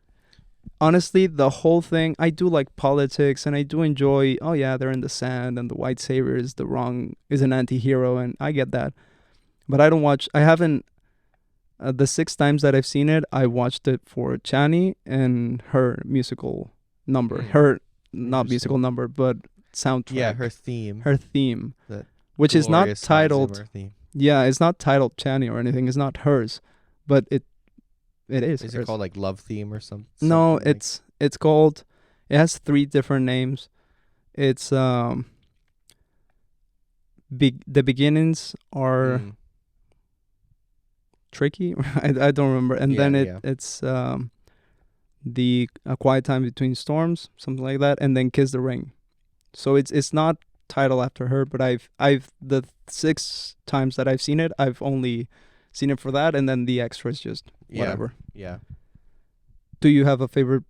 Honestly, the whole thing, I do like politics, and I do enjoy, oh yeah, they're in the sand, and the white savior is an anti-hero, and I get that. But I haven't, the 6 times that I've seen it, I watched it for Chani and her musical number. Her, not musical number, but soundtrack. Yeah, her theme. That which is not glorious titled, Zimmer theme. yeah, it's not titled Chani or anything. It's not hers, but it is. Is it called like Love Theme or something? No, it's called. It has 3 different names. It's the beginnings are tricky. I don't remember. And then it's the A Quiet Time Between Storms, something like that, and then Kiss the Ring. So it's not titled after her, but I've the 6 times that I've seen it, I've only seen it for that, and then the extras just whatever. Yeah. Do you have a favorite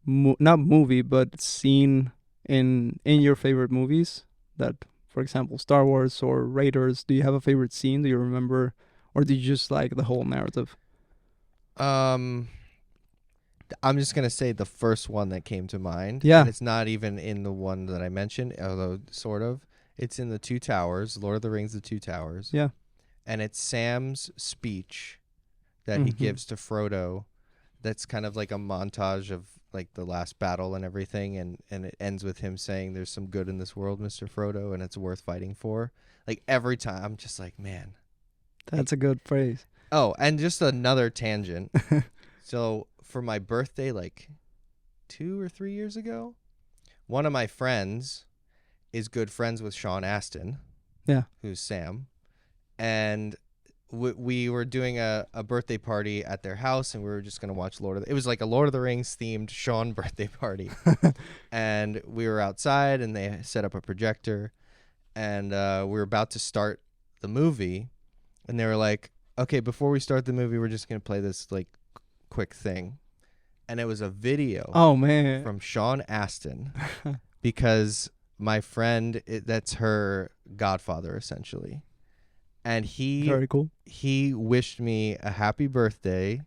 not movie, but scene in your favorite movies? That, for example, Star Wars or Raiders, do you have a favorite scene? Do you remember, or do you just like the whole narrative? I'm just gonna say the first one that came to mind. Yeah. And it's not even in the one that I mentioned, although sort of. It's in the 2 Towers, Lord of the Rings, the 2 Towers. Yeah. And it's Sam's speech that he gives to Frodo. That's kind of like a montage of like the last battle and everything, and it ends with him saying, "There's some good in this world, Mr. Frodo, and it's worth fighting for." Like every time, I'm just like, man, that's a good phrase. Oh, and just another tangent. So for my birthday, like 2 or 3 years ago, one of my friends is good friends with Sean Astin. Yeah, who's Sam, and we were doing a birthday party at their house, and we were just going to watch it was like a Lord of the Rings themed Sean birthday party. And we were outside, and they set up a projector, and we were about to start the movie, and they were like, okay, before we start the movie, we're just going to play this like quick thing. And it was a video from Sean Astin, because my friend, that's her godfather essentially. And very cool. He wished me a happy birthday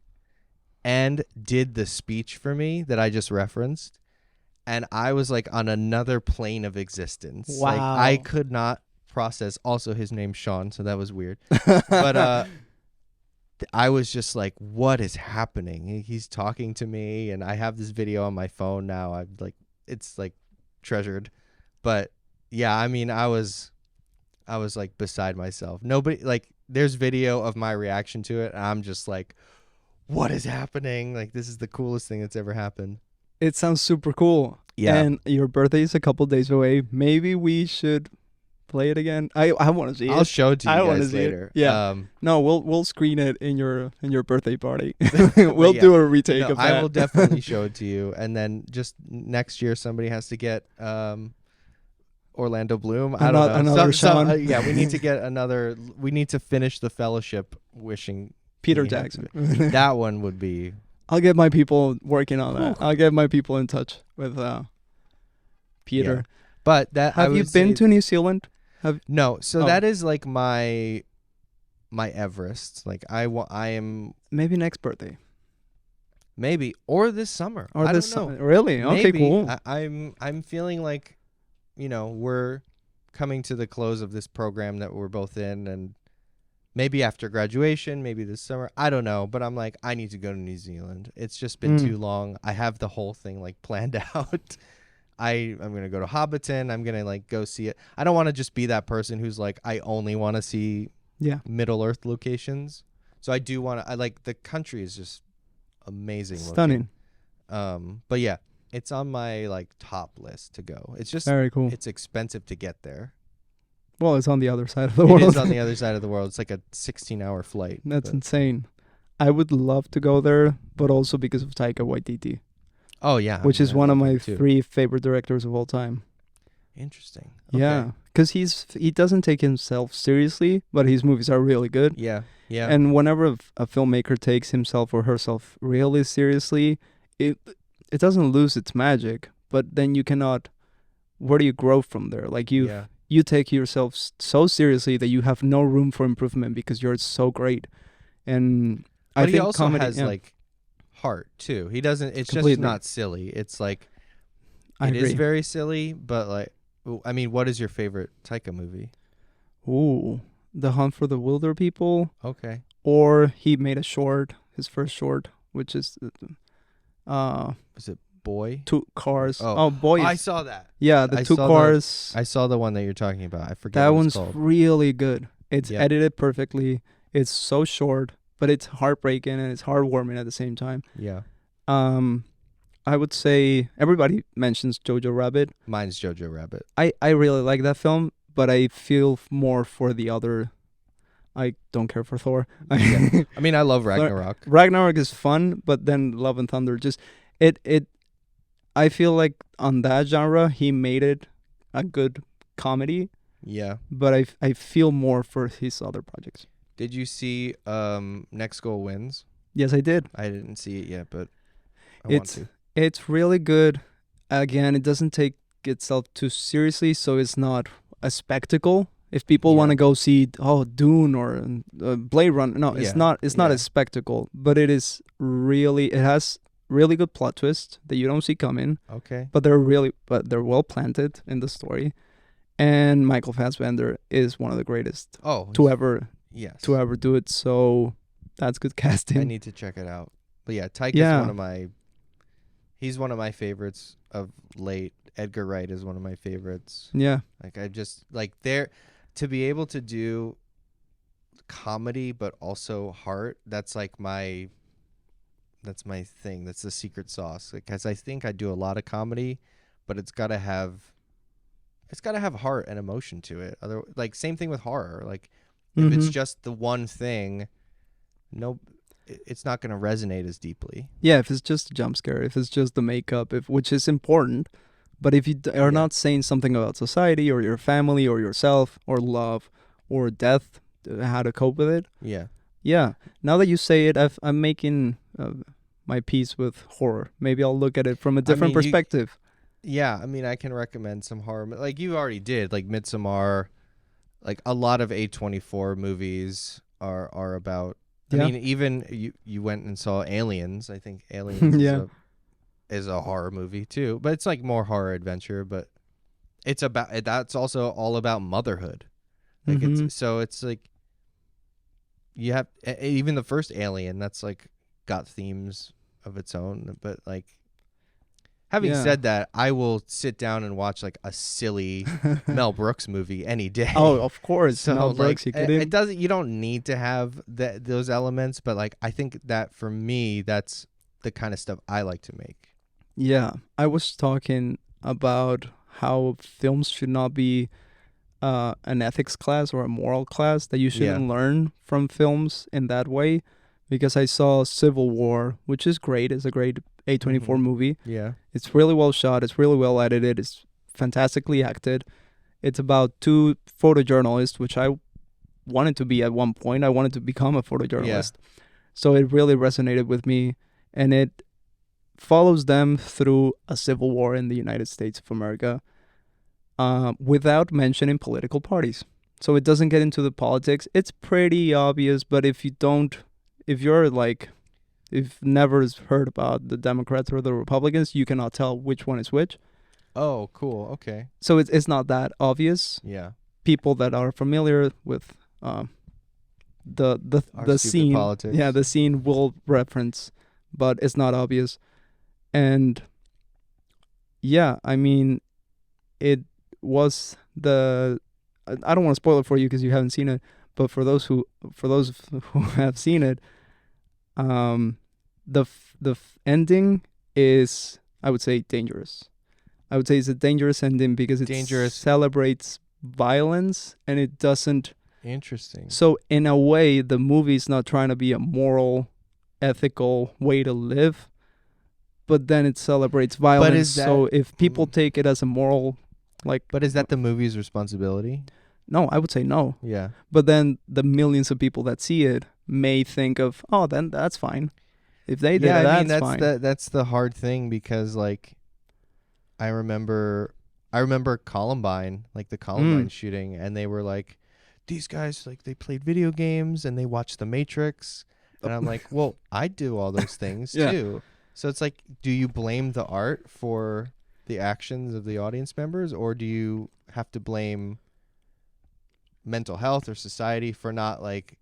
and did the speech for me that I just referenced. And I was like on another plane of existence. Wow. Like I could not process. Also, his name's Sean, so that was weird. But I was just like, what is happening? He's talking to me, and I have this video on my phone now. It's like treasured. But yeah, I mean, I was like beside myself. Nobody, like, there's video of my reaction to it, and I'm just like, what is happening? Like, this is the coolest thing that's ever happened. It sounds super cool. Yeah. And your birthday is a couple days away. Maybe we should play it again. I want to see it. I'll show it to you guys later. Yeah. No, we'll screen it in your birthday party. We'll do a retake of that. I will definitely show it to you. And then just next year, somebody has to get Orlando Bloom. I don't know. Another Sean. Yeah, we need to get another. We need to finish the Fellowship wishing Peter Jackson. That one would be. I'll get my people working on that. I'll get my people in touch with Peter. Yeah. But that have you been to New Zealand? No. So that is like my my Everest. Like I am Maybe next birthday maybe or this summer. or I this don't know. really? Okay, Maybe cool. I'm feeling like, we're coming to the close of this program that we're both in, and maybe after graduation, maybe this summer. I don't know, but I'm like, I need to go to New Zealand. It's just been too long. I have the whole thing like planned out. I'm gonna go to Hobbiton. I'm gonna like go see it. I don't want to just be that person who's like, I only want to see Yeah, Middle Earth locations. So I do want to. I like the country is just amazing stunning. looking. But yeah, it's on my like top list to go. It's just Very cool. it's expensive to get there. Well, it's on the other side of the It world. is on the other side of the world. It's like a 16-hour flight. That's but- insane. I would love to go there, but also because of Taika Waititi, Oh yeah, which is I one of love my him, too. 3 favorite directors of all time. Interesting. Yeah, Okay. because he doesn't take himself seriously, but his movies are really good. Yeah. Yeah. And whenever a filmmaker takes himself or herself really seriously, it doesn't lose its magic. But then you cannot. Where do you grow from there? Like yeah. you take yourself so seriously that you have no room for improvement because you're so great. And I But think he also comedy has like heart too. He doesn't. It's Completely. just not silly. It's like I it is agree. very silly, but like, I mean, what is your favorite Taika movie? Ooh, The Hunt for the Wilder People, Okay. or he made a short, his first short, which is Was it Boy? 2 cars. Oh. Oh, boy! I saw that. Yeah, the I 2 saw cars. I saw the one that you're talking about. I forget That what one's it's called. really good. It's Yep. edited perfectly. It's so short, but it's heartbreaking and it's heartwarming at the same time. Yeah. I would say everybody mentions Jojo Rabbit. Mine's Jojo Rabbit. I really like that film, but I feel more for the other. I don't care for Thor. I mean, I love Ragnarok. Ragnarok is fun, but then Love and Thunder just it. I feel like on that genre he made it a good comedy, Yeah. but I feel more for his other projects. Did you see Next Goal Wins? Yes, I did. I didn't see it yet, but I It's want to. it's really good. Again, it doesn't take itself too seriously, so it's not a spectacle. If people Yeah. want to go see Dune or Blade Runner, no, Yeah. it's not. It's not Yeah. a spectacle, but it is really. It has really good plot twists that you don't see coming, Okay. but they're well planted in the story. And Michael Fassbender is one of the greatest Oh. to ever Yes. do it. So that's good casting. I need to check it out. But yeah, Taika's Yeah. he's one of my favorites of late. Edgar Wright is one of my favorites. Yeah, Like I just like to be able to do comedy but also heart, that's my thing. That's the secret sauce. Because I think I do a lot of comedy, but it's got to have heart and emotion to it. Other like same thing with horror. Like if it's Mhm. just the one thing, it's not going to resonate as deeply. Yeah, if it's just a jump scare, if it's just the makeup, which is important, but if you are Yeah. not saying something about society or your family or yourself or love or death, how to cope with it. Yeah. Yeah. Now that you say it, I'm making my peace with horror. Maybe I'll look at it from a different mean, perspective. Yeah, I mean, I can recommend some horror. Like you already did, like Midsommar. Like a lot of A24 movies are about. Yeah. I mean, even you went and saw Aliens. I think Aliens Yeah. is a horror movie too, but it's like more horror adventure. But that's also all about motherhood. Like Mhm. it's like you have even the first Alien. That's like got themes of its own, but like. Having Yeah. said that, I will sit down and watch like a silly Mel Brooks movie any day. Oh, of course. so Mel like Brooks, you it kidding? doesn't. You don't need to have those elements, but like I think that for me, that's the kind of stuff I like to make. Yeah, I was talking about how films should not be an ethics class or a moral class, that you shouldn't learn from films in that way, because I saw Civil War, which is great. It's a great A24 Mhm. movie. Yeah. It's really well shot. It's really well edited. It's fantastically acted. It's about 2 photojournalists, which I wanted to be at one point. I wanted to become a photojournalist. So it really resonated with me, and it follows them through a civil war in the United States of America, without mentioning political parties. So it doesn't get into the politics. It's pretty obvious, but if you're like, if never heard about the Democrats or the Republicans, you cannot tell which one is which. Oh, cool. Okay. So it's not that obvious. Yeah. People that are familiar with the Our stupid scene, politics. yeah, the scene will reference, but it's not obvious. And yeah, I mean, it was the. I don't want to spoil it for you because you haven't seen it, but for those who have seen it, the ending is, I would say, dangerous. I would say it's a dangerous ending because it celebrates violence and it doesn't. Interesting. So in a way, the movie's not trying to be a moral, ethical way to live, but then it celebrates violence. But is that, so if people take it as a moral, like. But is that the movie's responsibility? No, I would say no. Yeah. But then the millions of people that see it may think of, oh, then that's fine. If they did it, that's fine. That's the hard thing because, like, I remember Columbine, like the Columbine shooting, and they were like, these guys, like, they played video games and they watched The Matrix. And I'm like, well, I do all those things too. So it's like, do you blame the art for the actions of the audience members, or do you have to blame mental health or society for not, like,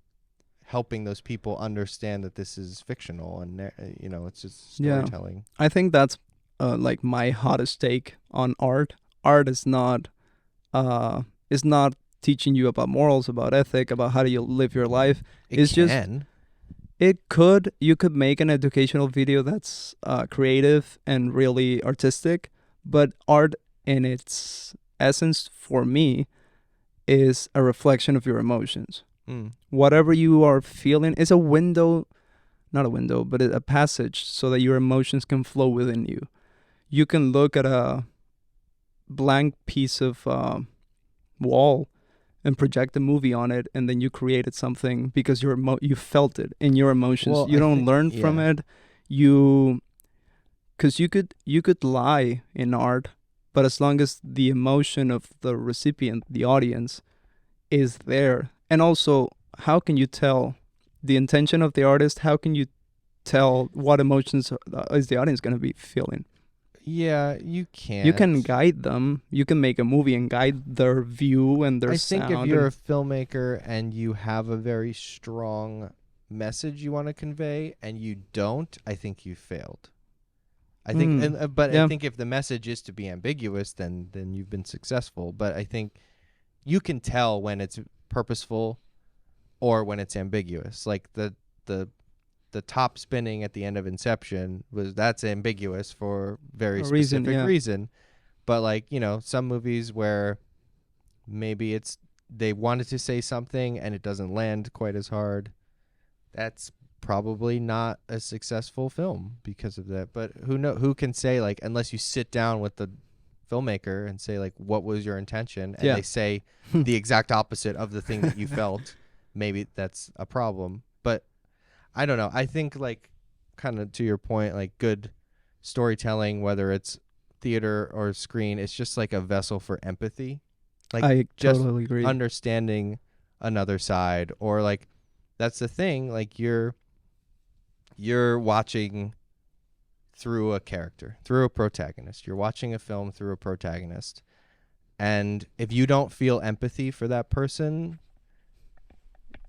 helping those people understand that this is fictional and, you know, it's just storytelling? I think that's like my hottest take on art. Art is not teaching you about morals, about ethic, about how do you live your life. You could make an educational video that's creative and really artistic, but art in its essence for me is a reflection of your emotions. Whatever you are feeling is a window, not a window, but a passage so that your emotions can flow within you. You can look at a blank piece of wall and project a movie on it, and then you created something because you felt it in your emotions. Well, you don't learn from it. Because you could lie in art, but as long as the emotion of the recipient, the audience, is there. And also, how can you tell the intention of the artist? How can you tell what emotions is the audience going to be feeling? Yeah, you can't. You can guide them. You can make a movie and guide their view and their sound. I think if you're a filmmaker and you have a very strong message you want to convey and you don't, I think you failed. I think, I think if the message is to be ambiguous, then you've been successful. But I think you can tell when it's purposeful or when it's ambiguous. Like the top spinning at the end of Inception that's ambiguous for very specific reason. But, like, you know, some movies where maybe they wanted to say something and it doesn't land quite as hard, that's probably not a successful film because of that. But who can say, like, unless you sit down with the filmmaker and say, like, what was your intention, and they say the exact opposite of the thing that you felt, maybe that's a problem. But I don't know. I think, like, kind of to your point, like, good storytelling, whether it's theater or screen, it's just like a vessel for empathy. Like, I just totally agree. Understanding another side, or, like, that's the thing. Like, you're watching through a character, through a protagonist. You're watching a film through a protagonist. And if you don't feel empathy for that person,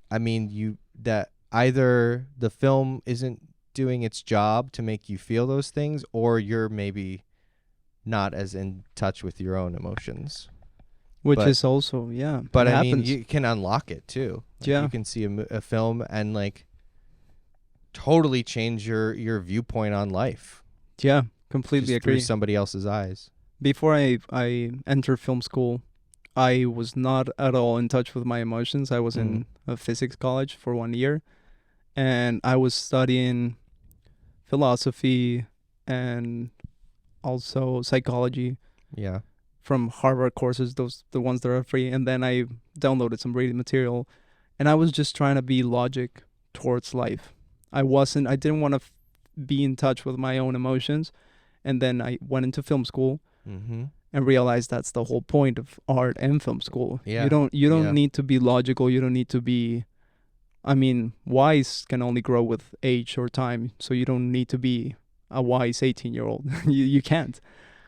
I mean, that either the film isn't doing its job to make you feel those things, or you're maybe not as in touch with your own emotions. Which is also, But I mean, you can unlock it too. Like, yeah. You can see a film and, like, totally change your viewpoint on life. Yeah, completely agree. Through somebody else's eyes. Before I entered film school, I was not at all in touch with my emotions. I was in a physics college for 1 year, and I was studying philosophy and also psychology. Yeah. From Harvard courses, the ones that are free, and then I downloaded some reading material, and I was just trying to be logic towards life. I didn't want to be in touch with my own emotions, and then I went into film school Mm-hmm. and realize that's the whole point of art and film school. Yeah. You don't Yeah. need to be logical. You don't need to be. I mean, wise can only grow with age or time. So you don't need to be a wise 18-year-old. You can't.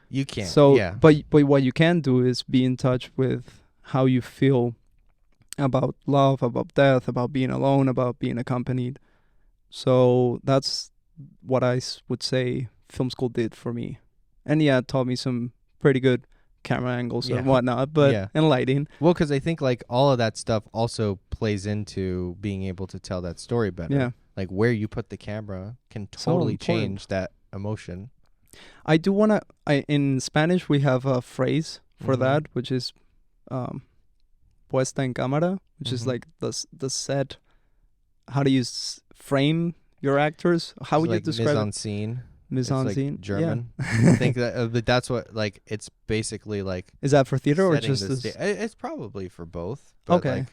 You can't. So, Yeah. but what you can do is be in touch with how you feel about love, about death, about being alone, about being accompanied. So that's what would say film school did for me. And yeah, it taught me some pretty good camera angles Yeah. and whatnot, but Yeah. and lighting. Well, because I think like all of that stuff also plays into being able to tell that story better. Yeah. Like where you put the camera can So totally important. change that emotion. I do want to, in Spanish, we have a phrase for Mhm. that, which is puesta en cámara, which is Mhm. like the set, how do you frame your actors? How It's would you like describe mise it? en scene? Mise It's en like scene. German. Yeah. I think that but that's what like it's basically like Is that for theater or setting just the this? it's probably for both. But Okay. Like,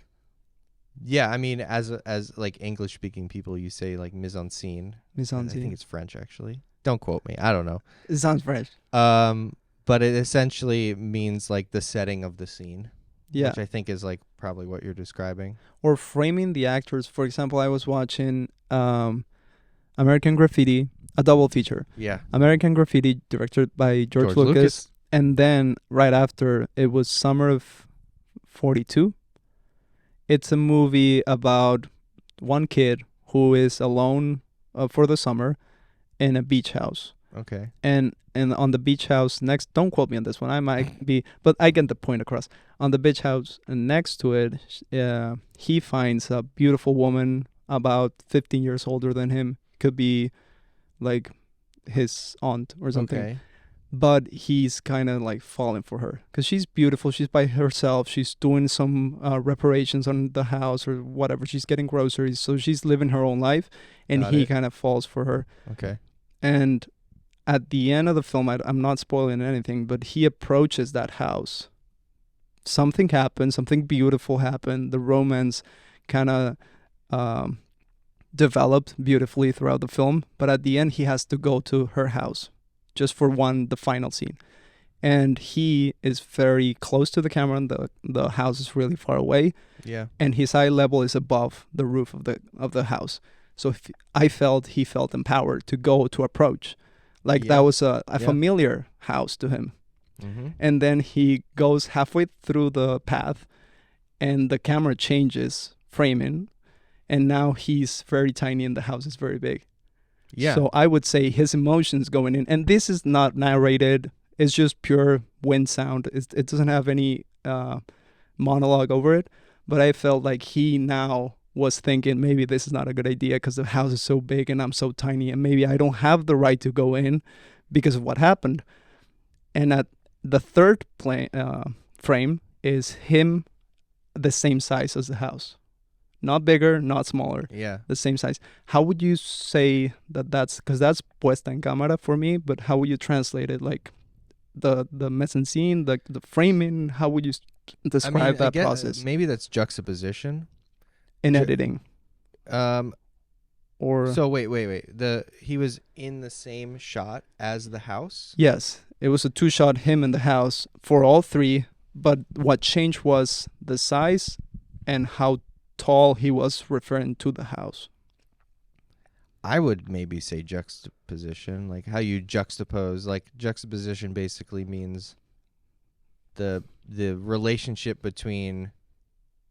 yeah, I mean, as like English speaking people, you say like mise en scene. Mise I en think scene. it's French actually. Don't quote me. I don't know. It sounds French. But it essentially means like the setting of the scene. Yeah. Which I think is like probably what you're describing. Or framing the actors. For example, I was watching American Graffiti, a double feature. Yeah. American Graffiti, directed by George Lucas. And then right after, it was Summer of 42. It's a movie about one kid who is alone for the summer in a beach house. Okay. And on the beach house next, don't quote me on this one, I might be, but I get the point across. On the beach house next to it, he finds a beautiful woman about 15 years older than him. Could be like his aunt or something. Okay. But he's kind of like falling for her because she's beautiful. She's by herself. She's doing some reparations on the house or whatever. She's getting groceries. So she's living her own life, and Got he it. kind of falls for her. Okay. And at the end of the film, I'm not spoiling anything, but he approaches that house. Something happened. Something beautiful happened. The romance kind of developed beautifully throughout the film. But at the end, he has to go to her house just for the final scene. And he is very close to the camera, and the house is really far away. Yeah. And his eye level is above the roof of the house. So he felt empowered to go to approach. Like that was a familiar house to him. Mm-hmm. And then he goes halfway through the path, and the camera changes framing, and now he's very tiny and the house is very big. Yeah. So I would say his emotions going in, and this is not narrated. It's just pure wind sound. It doesn't have any monologue over it. But I felt like he now was thinking maybe this is not a good idea because the house is so big and I'm so tiny, and maybe I don't have the right to go in because of what happened. And at the third frame is him the same size as the house. Not bigger, not smaller. Yeah. The same size. How would you say that's, because that's puesta en cámara for me, but how would you translate it? Like the mise en scene, the framing, how would you describe that process? Maybe that's juxtaposition. In editing. Or So wait. He was in the same shot as the house? yes, it was a 2-shot him in the house for all three, but what changed was the size and how tall he was referring to the house. I would maybe say juxtaposition, like how you juxtapose. Like juxtaposition basically means the relationship between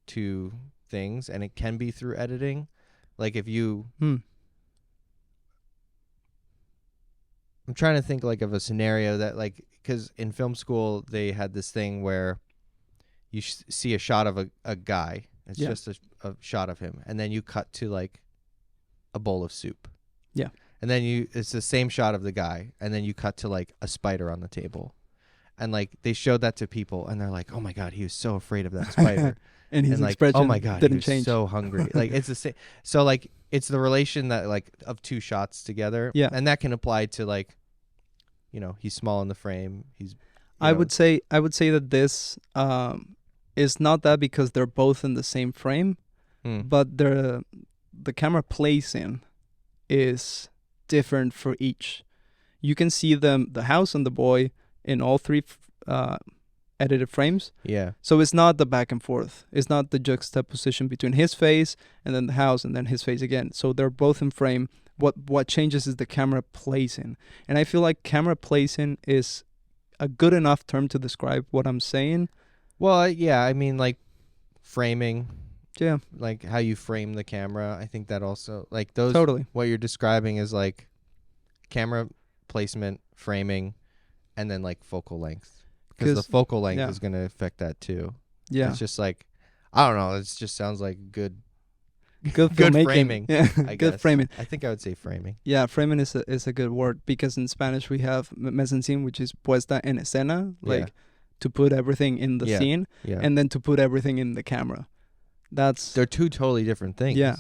two things, and it can be through editing. Like if you I'm trying to think like of a scenario that like, because in film school they had this thing where you see a shot of a guy. It's just a shot of him, and then you cut to like a bowl of soup. Yeah. And then it's the same shot of the guy, and then you cut to like a spider on the table. And like they showed that to people, and they're like, "Oh my god, he was so afraid of that spider." And his like, expression "Oh my god, didn't he was change. so hungry." Like it's the same. So like it's the relation that like of two shots together. Yeah. And that can apply to like, he's small in the frame. He's I would say that this is not that because they're both in the same frame, but the camera placing is different for each. You can see the house and the boy in all three edited frames. Yeah. So it's not the back and forth. It's not the juxtaposition between his face and then the house and then his face again. So they're both in frame. What changes is the camera placing. And I feel like camera placing is a good enough term to describe what I'm saying. Well, yeah, I mean, like framing. Yeah. Like how you frame the camera. I think that also, like those, Totally. what you're describing is like camera placement, framing, and then like focal length. Because the focal length is going to affect that too. Yeah. It's just like, I don't know. It just sounds like good framing. Yeah. I Good guess. framing. I think I would say framing. Yeah, framing is a good word, because in Spanish we have mise en scène, which is puesta en escena, like to put everything in the scene, and then to put everything in the camera. They're two totally different things. Yeah.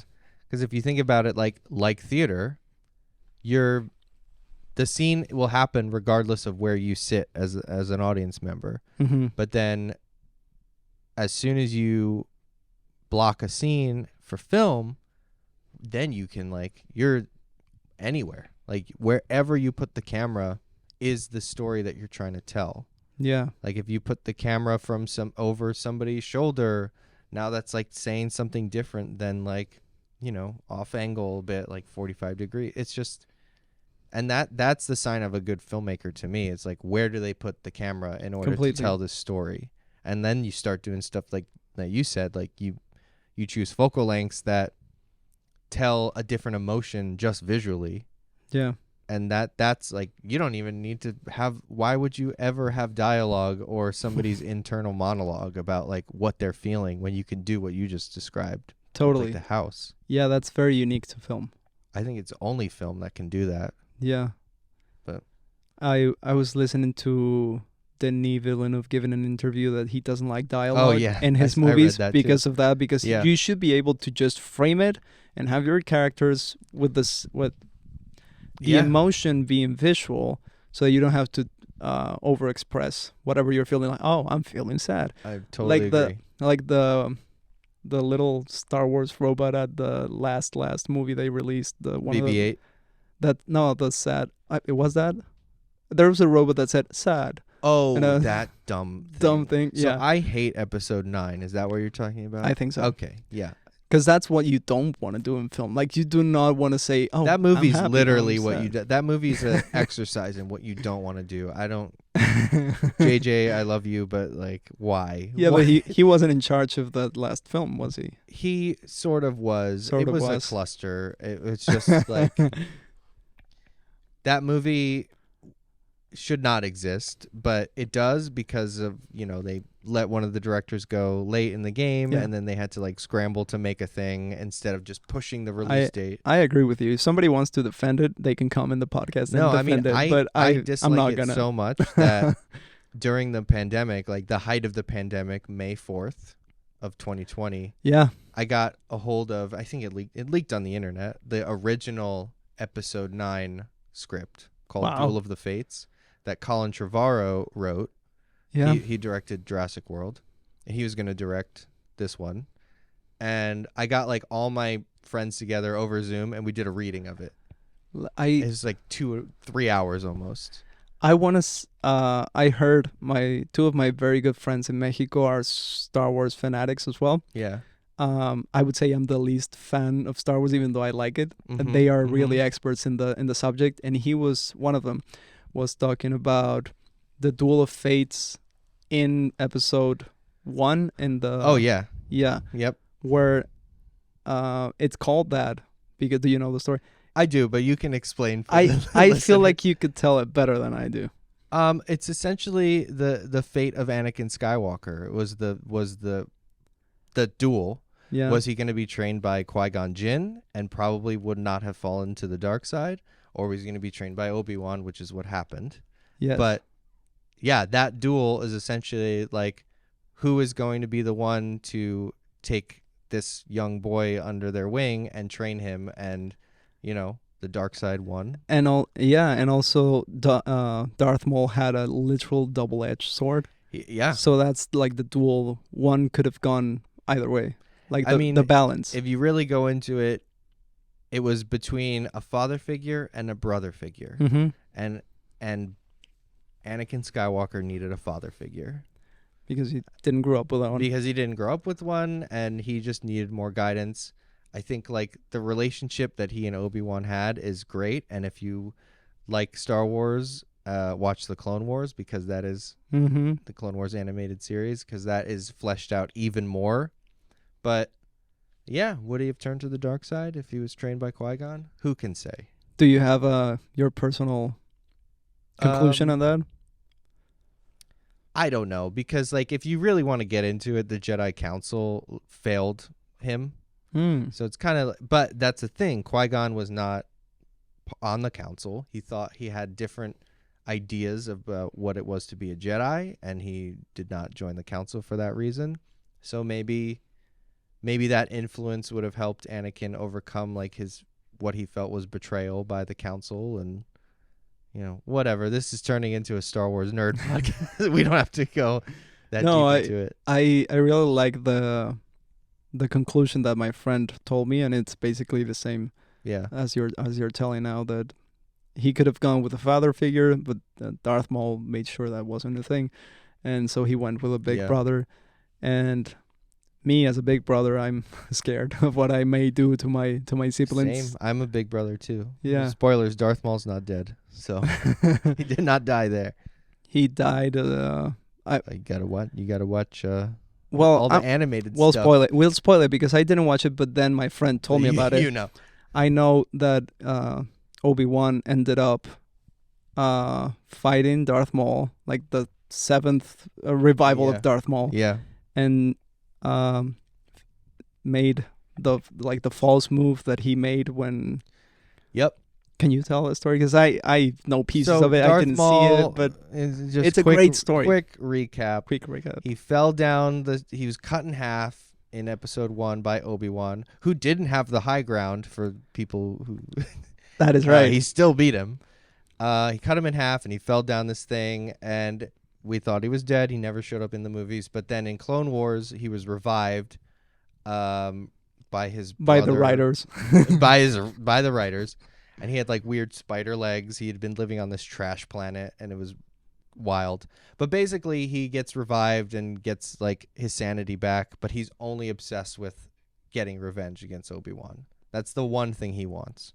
Because if you think about it like theater, the scene will happen regardless of where you sit as an audience member. Mm-hmm. But then as soon as you block a scene for film, then you can you're anywhere. Like wherever you put the camera is the story that you're trying to tell. Yeah. Like if you put the camera from over somebody's shoulder, now that's like saying something different than off angle a bit, like 45 degree. It's just, and that's the sign of a good filmmaker to me. It's like, where do they put the camera in order to tell this story? And then you start doing stuff like that you said, like you choose focal lengths that tell a different emotion just visually. Yeah. And that's like, you don't even need to have, why would you ever have dialogue or somebody's internal monologue about like what they're feeling when you can do what you just described? Totally. Like the house. Yeah, that's very unique to film. I think it's only film that can do that. Yeah. But I was listening to Denis Villeneuve giving an interview that he doesn't like dialogue in his movies because of that, because you should be able to just frame it and have your characters with the emotion being visual, so that you don't have to overexpress whatever you're feeling. Like, oh, I'm feeling sad. I totally agree. Like the little Star Wars robot at the last movie they released, the one BB-8. The sad. It was that. There was a robot that said sad. Oh, that dumb thing. So I hate episode 9. Is that what you're talking about? I think so. Okay, yeah. Because that's what you don't want to do in film. Like, you do not want to say, "Oh, that movie's literally what you do." That movie's an exercise in what you don't want to do. I don't. JJ, I love you, but like, why? Yeah, but he wasn't in charge of that last film, was he? He sort of was. It was a cluster. It's just like that movie should not exist, but it does because of, they let one of the directors go late in the game, and then they had to like scramble to make a thing instead of just pushing the release date. I agree with you. If somebody wants to defend it, they can come in the podcast and defend it. But I dislike it so much that during the pandemic, like the height of the pandemic, May 4th of 2020, I got a hold of, I think it leaked on the internet, the original episode 9 script called Duel of the Fates that Colin Trevorrow wrote. Yeah. He directed Jurassic World. And he was going to direct this one. And I got like all my friends together over Zoom and we did a reading of it. It was like 2-3 hours almost. I heard two of my very good friends in Mexico are Star Wars fanatics as well. Yeah. I would say I'm the least fan of Star Wars, even though I like it. Mm-hmm, they are really experts in the subject, and he was one of them. Was talking about the Duel of Fates in episode 1 in the yep, where it's called that because, do you know the story? I do, but you can explain. I feel like you could tell it better than I do. It's essentially the fate of Anakin Skywalker. It was the duel. Yeah. Was he going to be trained by Qui-Gon Jinn and probably would not have fallen to the dark side? Or was he going to be trained by Obi-Wan, which is what happened. Yes. But, yeah, that duel is essentially like, who is going to be the one to take this young boy under their wing and train him, and, the dark side won. And also Darth Maul had a literal double-edged sword. Yeah. So that's like the duel. One could have gone either way. Like the balance. If you really go into it, it was between a father figure and a brother figure. Mm-hmm. And Anakin Skywalker needed a father figure because he didn't grow up with that one. because he didn't grow up with one, and he just needed more guidance. I think like the relationship that he and Obi-Wan had is great, and if you like Star Wars, watch the Clone Wars, because that is Mm-hmm. the Clone Wars animated series, because that is fleshed out even more. But yeah, would he have turned to the dark side if he was trained by Qui-Gon? Who can say? Do you have your personal conclusion on that? I don't know, because like if you really want to get into it, the Jedi Council failed him. So it's kind of, but that's the thing. Qui-Gon was not on the council. He thought he had different ideas about what it was to be a Jedi, and he did not join the council for that reason. So maybe that influence would have helped Anakin overcome like what he felt was betrayal by the council, and whatever. This is turning into a Star Wars nerd podcast. We don't have to go that deep into it. I really like the conclusion that my friend told me, and it's basically the same as you're telling now, that he could have gone with a father figure, but Darth Maul made sure that wasn't a thing, and so he went with a big brother. And me as a big brother, I'm scared of what I may do to my siblings. Same. I'm a big brother too. Yeah. Spoilers: Darth Maul's not dead, so he did not die there. He died. You gotta watch. Well, all the animated we'll stuff. spoil it. We'll spoil it because I didn't watch it, but then my friend told me about it. I know that Obi-Wan ended up fighting Darth Maul, like the 7th revival of Darth Maul. Yeah. And made the false move that he made when. Yep. Can you tell the story? Because I know pieces of it. Darth I didn't Maul see it, but it's a great story. Quick recap. Quick. He fell down. He was cut in half in episode 1 by Obi-Wan, who didn't have the high ground for people who. That is right. He still beat him. He cut him in half, and he fell down this thing, and we thought he was dead. He never showed up in the movies, but then in Clone Wars, he was revived by the writers. by the writers. And he had like weird spider legs. He had been living on this trash planet, and it was wild. But basically, he gets revived and gets like his sanity back, but he's only obsessed with getting revenge against Obi-Wan. That's the one thing he wants.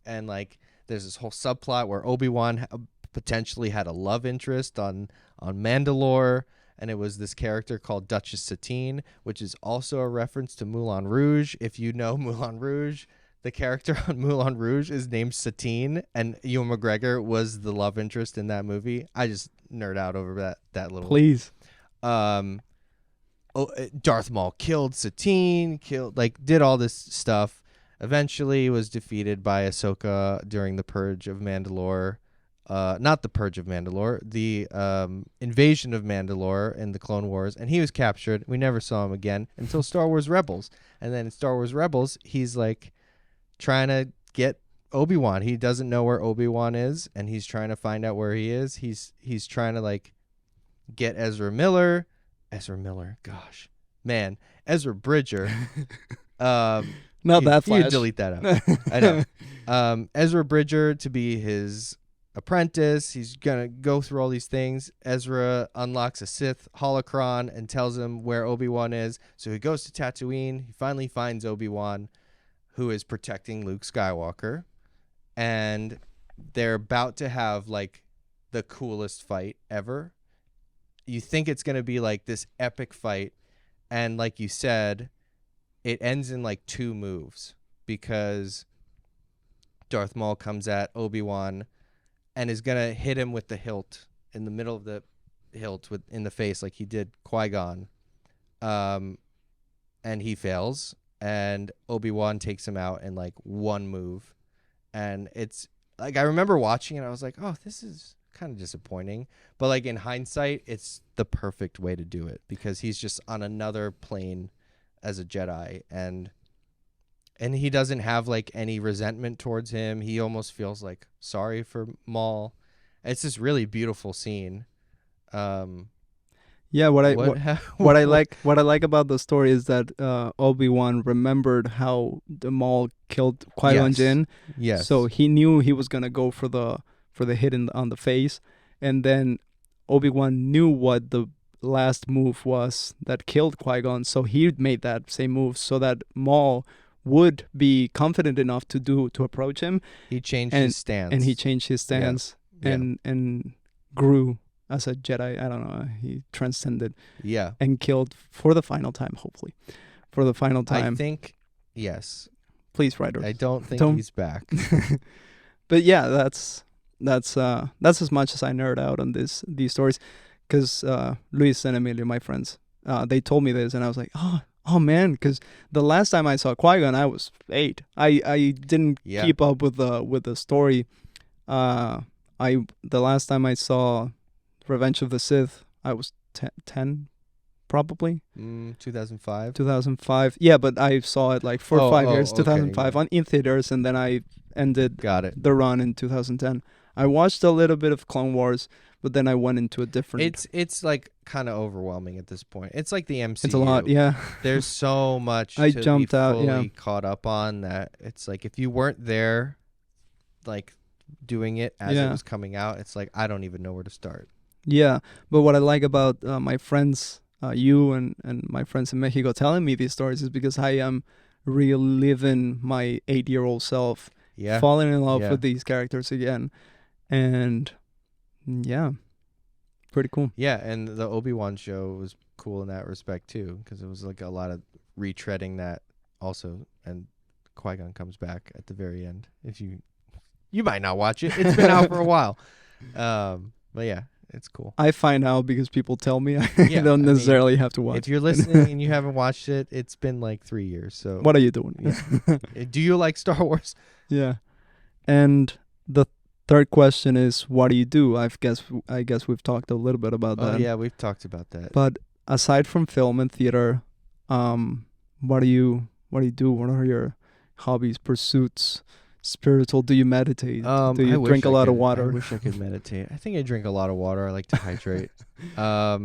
And like there's this whole subplot where Obi-Wan potentially had a love interest on Mandalore, and it was this character called Duchess Satine, which is also a reference to Moulin Rouge. If you know Moulin Rouge, the character on Moulin Rouge is named Satine, and Ewan McGregor was the love interest in that movie. I just nerd out over that little. Please. Darth Maul killed Satine, did all this stuff. Eventually was defeated by Ahsoka during the Purge of Mandalore. Not the Purge of Mandalore, the invasion of Mandalore in the Clone Wars, and he was captured. We never saw him again until Star Wars Rebels. And then in Star Wars Rebels, he's like trying to get Obi-Wan. He doesn't know where Obi-Wan is, and he's trying to find out where he is. He's trying to like get Ezra Miller, gosh. Man, Ezra Bridger. Not that flash. You delete that out. I know. Ezra Bridger to be his apprentice. He's gonna go through all these things. Ezra unlocks a Sith holocron and tells him where Obi-Wan is. So he goes to Tatooine. He finally finds Obi-Wan, who is protecting Luke Skywalker, and they're about to have like the coolest fight ever. You think it's gonna be like this epic fight, and like you said, it ends in like 2 moves, because Darth Maul comes at Obi-Wan and is gonna hit him with the hilt in the middle of the hilt in the face, like he did Qui-Gon, and he fails, and Obi-Wan takes him out in like 1 move, and it's like I remember watching it, I was like, oh, this is kind of disappointing, but like in hindsight, it's the perfect way to do it, because he's just on another plane as a Jedi, and he doesn't have like any resentment towards him. He almost feels like sorry for Maul. It's this really beautiful scene. Yeah, what I like about the story is that Obi-Wan remembered how the Maul killed Qui-Gon Jinn. Yes. So he knew he was gonna go for the hit on the face, and then Obi-Wan knew what the last move was that killed Qui-Gon, so he made that same move so that Maul would be confident enough to approach him. He changed and, his stance. And he changed his stance and grew as a Jedi. I don't know. He transcended. Yeah. And killed for the final time, hopefully. For the final time. I think, yes. Please, writer. I don't think he's back. But yeah, that's as much as I nerd out on these stories, because Luis and Emilio, my friends, they told me this, and I was like, oh man, because the last time I saw Qui-Gon, I was 8. I didn't keep up with the story. The last time I saw Revenge of the Sith, I was 10, probably. 2005. 2005. Yeah, but I saw it like for 5 years. 2005 okay, in theaters, and then I ended the run in 2010. I watched a little bit of Clone Wars, but then I went into a different. It's like kind of overwhelming at this point. It's like the MCU. It's a lot, yeah. There's so much I to jumped be out, fully caught up on that it's like if you weren't there, like doing it as it was coming out, it's like I don't even know where to start. Yeah, but what I like about my friends, you and my friends in Mexico telling me these stories is because I am reliving my 8-year-old self, falling in love with these characters again. And yeah, pretty cool. Yeah, and the Obi-Wan show was cool in that respect too, because it was like a lot of retreading that also, and Qui-Gon comes back at the very end. If you might not watch it, it's been out for a while, but yeah, it's cool. I find out because people tell me. I don't necessarily have to watch. If you're listening and you haven't watched it, it's been like 3 years. So what are you doing? Do you like Star Wars? Yeah, and the third question is, what do you do? I guess we've talked a little bit about that. Oh yeah, we've talked about that. But aside from film and theater, what do you do? What are your hobbies, pursuits, spiritual? Do you meditate? Do you drink a lot of water? I wish I could meditate. I think I drink a lot of water. I like to hydrate. What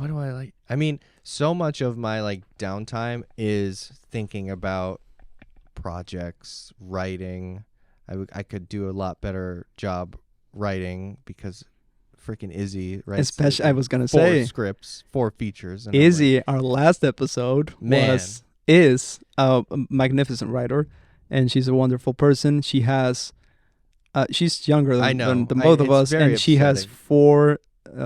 do I like? I mean, so much of my like downtime is thinking about projects, writing. I could do a lot better job writing because freaking Izzy writes. Especially, I was gonna 4 say scripts, 4 features. And Izzy, our last episode, is a magnificent writer, and she's a wonderful person. She has, she's younger than both of us, and she has 4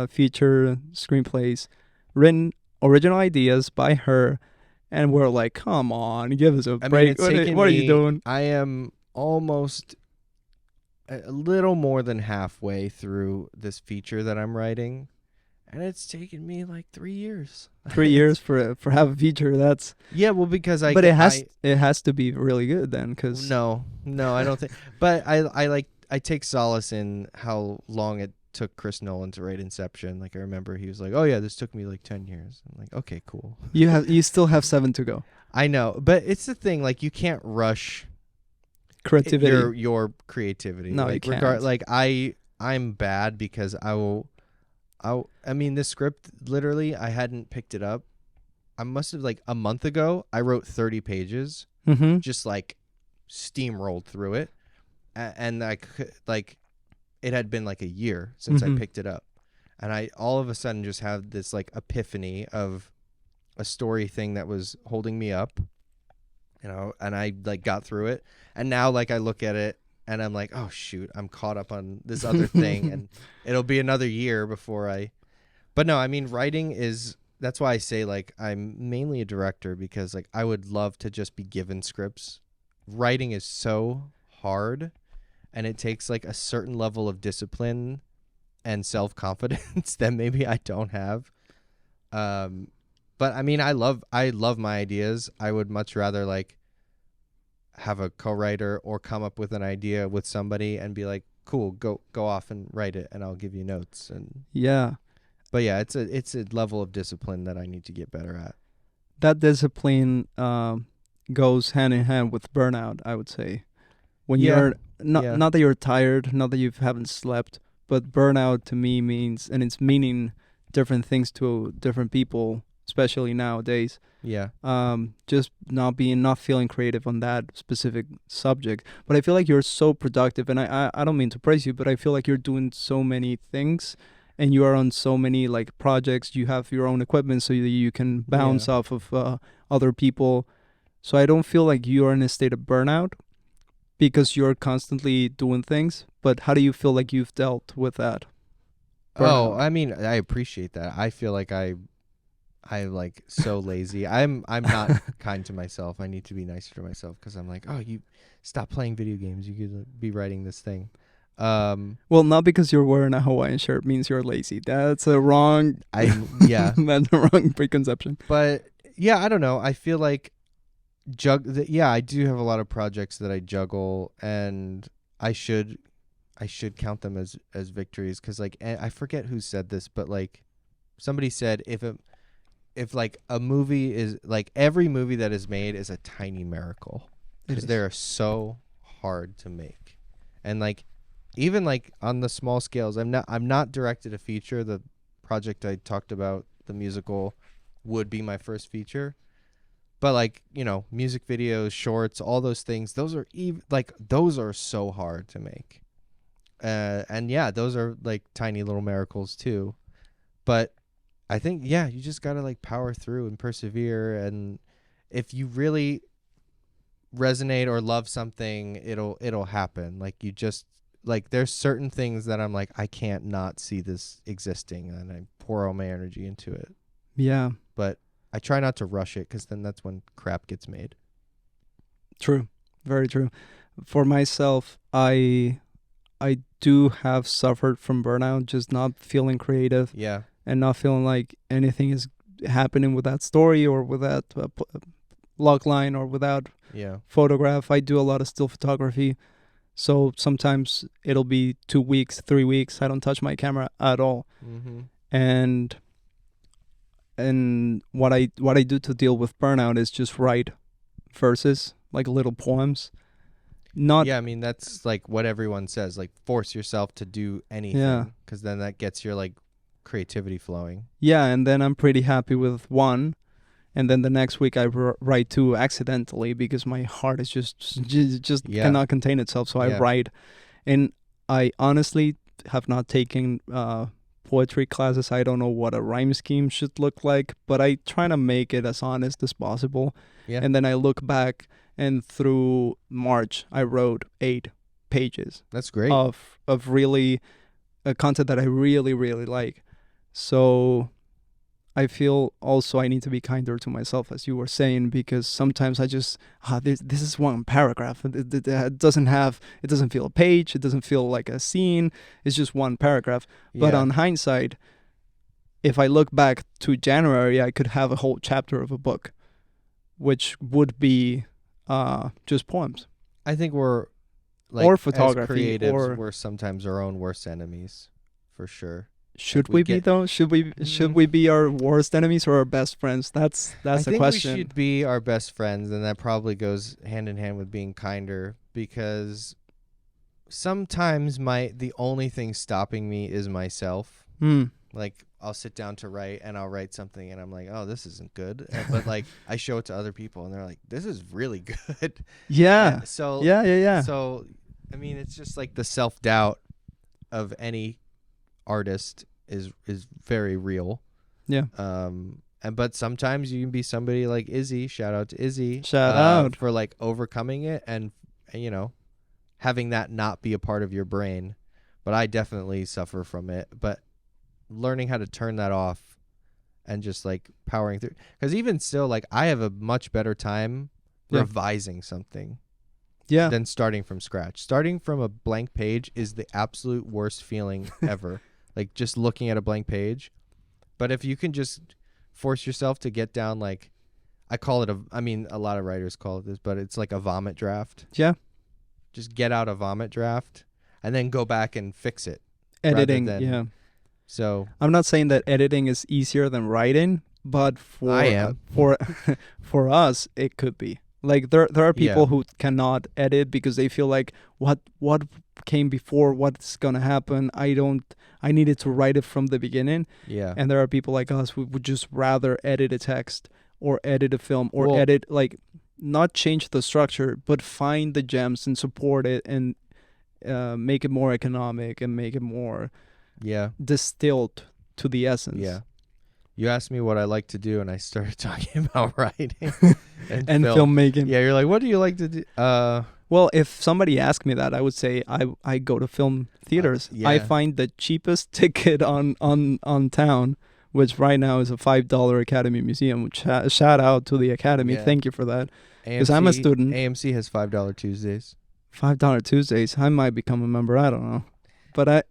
feature screenplays written, original ideas by her, and we're like, come on, give us a break. What are you doing? I am almost a little more than halfway through this feature that I'm writing, and it's taken me like 3 years. 3 years for half a feature. That's because it has to be really good then, because no, I don't think. But I take solace in how long it took Chris Nolan to write Inception. Like I remember he was like, "Oh yeah, this took me like 10 years." I'm like, "Okay, cool." You still have 7 to go. I know, but it's the thing. Like you can't rush creativity. Your creativity. No, like, you can't. I'm bad because I mean, this script, literally, I hadn't picked it up. I must have, like, a month ago, I wrote 30 pages, just, like, steamrolled through it. And, like, it had been, like, a year since I picked it up. And I, all of a sudden, just had this, like, epiphany of a story thing that was holding me up, you know, and I, like, got through it. And now, like, I look at it, and I'm like, oh, shoot, I'm caught up on this other thing, and it'll be another year before I... But no, I mean, writing is... That's why I say, like, I'm mainly a director, because, like, I would love to just be given scripts. Writing is so hard, and it takes, like, a certain level of discipline and self-confidence that maybe I don't have. But, I mean, I love my ideas. I would much rather, like, have a co-writer or come up with an idea with somebody and be like, cool, go off and write it, and I'll give you notes. And but yeah, it's a level of discipline that I need to get better at. That discipline goes hand in hand with burnout, I would say. When you're not that you're tired, not that you haven't slept, but burnout to me means, and it's meaning different things to different people, especially nowadays. Yeah. Just not feeling creative on that specific subject. But I feel like you're so productive, and I don't mean to praise you, but I feel like you're doing so many things, and you are on so many like projects. You have your own equipment, so you can bounce off of other people. So I don't feel like you are in a state of burnout because you're constantly doing things. But how do you feel like you've dealt with that? Oh, Burnout? I mean, I appreciate that. I feel like I like so lazy. I'm not kind to myself. I need to be nicer to myself because I'm like, oh, you stop playing video games. You could be writing this thing. Well, not because you're wearing a Hawaiian shirt means you're lazy. That's a wrong. Yeah. That's a wrong preconception. But yeah, I don't know. I feel like I do have a lot of projects that I juggle, and I should count them as victories because like I forget who said this, but like somebody said if like a movie is like every movie that is made is a tiny miracle because they are so hard to make, and like even like on the small scales, I'm not directed a feature. The project I talked about, the musical, would be my first feature. But like, you know, music videos, shorts, all those things, those are those are so hard to make. And yeah, those are like tiny little miracles too. But I think you just got to like power through and persevere, and if you really resonate or love something, it'll happen. Like you just like there's certain things that I'm like I can't not see this existing, and I pour all my energy into it. Yeah. But I try not to rush it because then that's when crap gets made. True. Very true. For myself, I do have suffered from burnout, just not feeling creative. Yeah. And not feeling like anything is happening with that story or with that log line or without photograph. I do a lot of still photography. So sometimes it'll be 2 weeks, 3 weeks. I don't touch my camera at all. Mm-hmm. And what I do to deal with burnout is just write verses, like little poems. I mean that's like what everyone says, like force yourself to do anything because then that gets your like creativity flowing. Yeah, and then I'm pretty happy with one, and then the next week I write two accidentally because my heart is just cannot contain itself, so I write. And I honestly have not taken poetry classes. I don't know what a rhyme scheme should look like, but I try to make it as honest as possible. And then I look back, and through March I wrote 8 pages. That's great. Of really content that I really, really like. So I feel also I need to be kinder to myself, as you were saying, because sometimes I just this is one paragraph. It doesn't feel a page. It doesn't feel like a scene. It's just one paragraph. But on hindsight, if I look back to January, I could have a whole chapter of a book, which would be just poems. I think we're like, or photography, as creatives, we're sometimes our own worst enemies, for sure. Should we be though? Should we be our worst enemies or our best friends? That's the question. I think we should be our best friends, and that probably goes hand in hand with being kinder, because sometimes the only thing stopping me is myself. Like I'll sit down to write, and I'll write something, and I'm like, oh, this isn't good. But like I show it to other people, and they're like, this is really good. Yeah. So So I mean, it's just like the self-doubt of any artist is very real. But sometimes you can be somebody like Izzy. Shout out to Izzy. Shout out for like overcoming it and you know, having that not be a part of your brain. But I definitely suffer from it. But learning how to turn that off and just like powering through, because even still, like I have a much better time revising something than starting from scratch. Starting from a blank page is the absolute worst feeling ever. Like just looking at a blank page. But if you can just force yourself to get down, like I call it a lot of writers call it this, but it's like a vomit draft. Yeah. Just get out a vomit draft and then go back and fix it. Editing, So I'm not saying that editing is easier than writing, but for us it could be. Like there are Yeah. people who cannot edit because they feel like what came before, what's gonna happen. I needed to write it from the beginning. Yeah. And there are people like us who would just rather edit a text or edit a film or Well, edit, like, not change the structure but find the gems and support it and make it more economic and make it more yeah. distilled to the essence. Yeah. You asked me what I like to do, and I started talking about writing and And film. filmmaking. Yeah, you're like, what do you like to do? Well, if somebody asked me that, I would say I go to film theaters. I yeah. find the cheapest ticket on town, which right now is a $5 Academy Museum. Which shout out to the Academy. Yeah. Thank you for that. 'Cause I'm a student. AMC has $5 Tuesdays. $5 Tuesdays. I might become a member. I don't know, but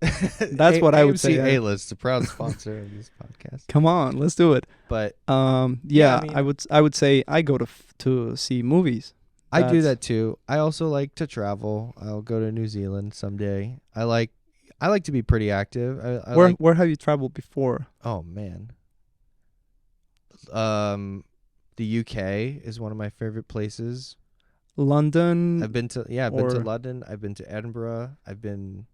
that's what I would say. AMC A-List, a proud sponsor of this podcast. Come on, let's do it. But Yeah, I mean- I would say I go to see movies. I do That's- that too. I also like to travel. I'll go to New Zealand someday. I like to be pretty active. I Where like, where have you traveled before? oh man. The UK is one of my favorite places. London. I've been to or- London. I've been to Edinburgh. I've been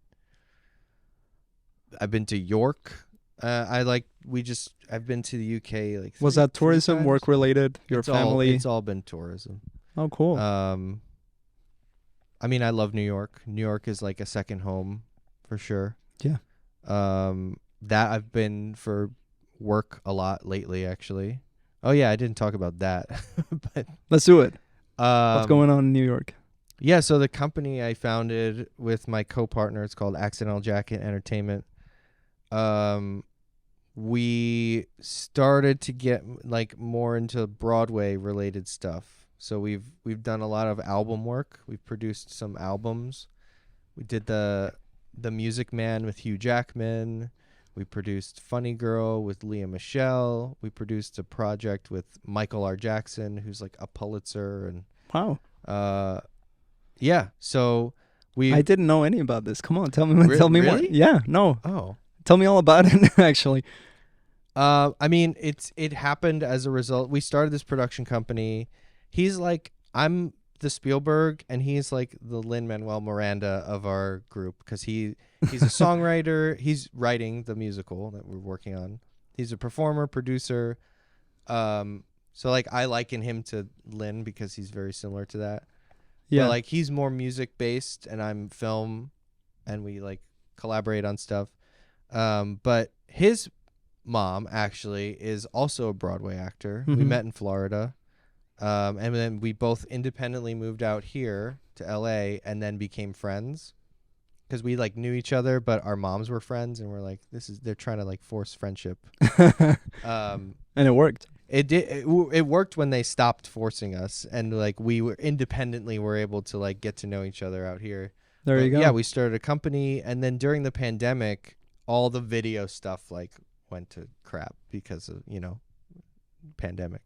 to York. I've been to the UK like. Was three- that three tourism, times. work related? Your It's family? It's all been tourism. Oh, cool. I mean, I love New York. New York is like a second home for sure. Yeah. That I've been for work a lot lately, actually. Oh yeah, I didn't talk about that, but Let's do it. What's going on in New York? Yeah, so the company I founded with my co-partner, it's called Accidental Jacket Entertainment. We started to get like more into Broadway related stuff. So we've done a lot of album work. We've produced some albums. We did the Music Man with Hugh Jackman. We produced Funny Girl with Leah Michele. We produced a project with Michael R. Jackson, who's like a Pulitzer, and Wow. yeah. So I didn't know any about this. Come on, tell me more. Really? Yeah, no. Oh. Tell me all about it actually. I mean, it happened as a result. We started this production company. He's like, I'm the Spielberg, and he's like the Lin-Manuel Miranda of our group, because he's a songwriter. He's writing the musical that we're working on. He's a performer, producer. So like I liken him to Lin because he's very similar to that. Yeah. But like he's more music based and I'm film, and we like collaborate on stuff. But his mom actually is also a Broadway actor. We Mhm. met in Florida. And then we both independently moved out here to LA and then became friends because we like knew each other, but our moms were friends, and we're like, they're trying to like force friendship. And it worked. It worked when they stopped forcing us, and like we were independently were able to like get to know each other out here. There But you go. Yeah, we started a company, and then during the pandemic, all the video stuff like went to crap because of, pandemic.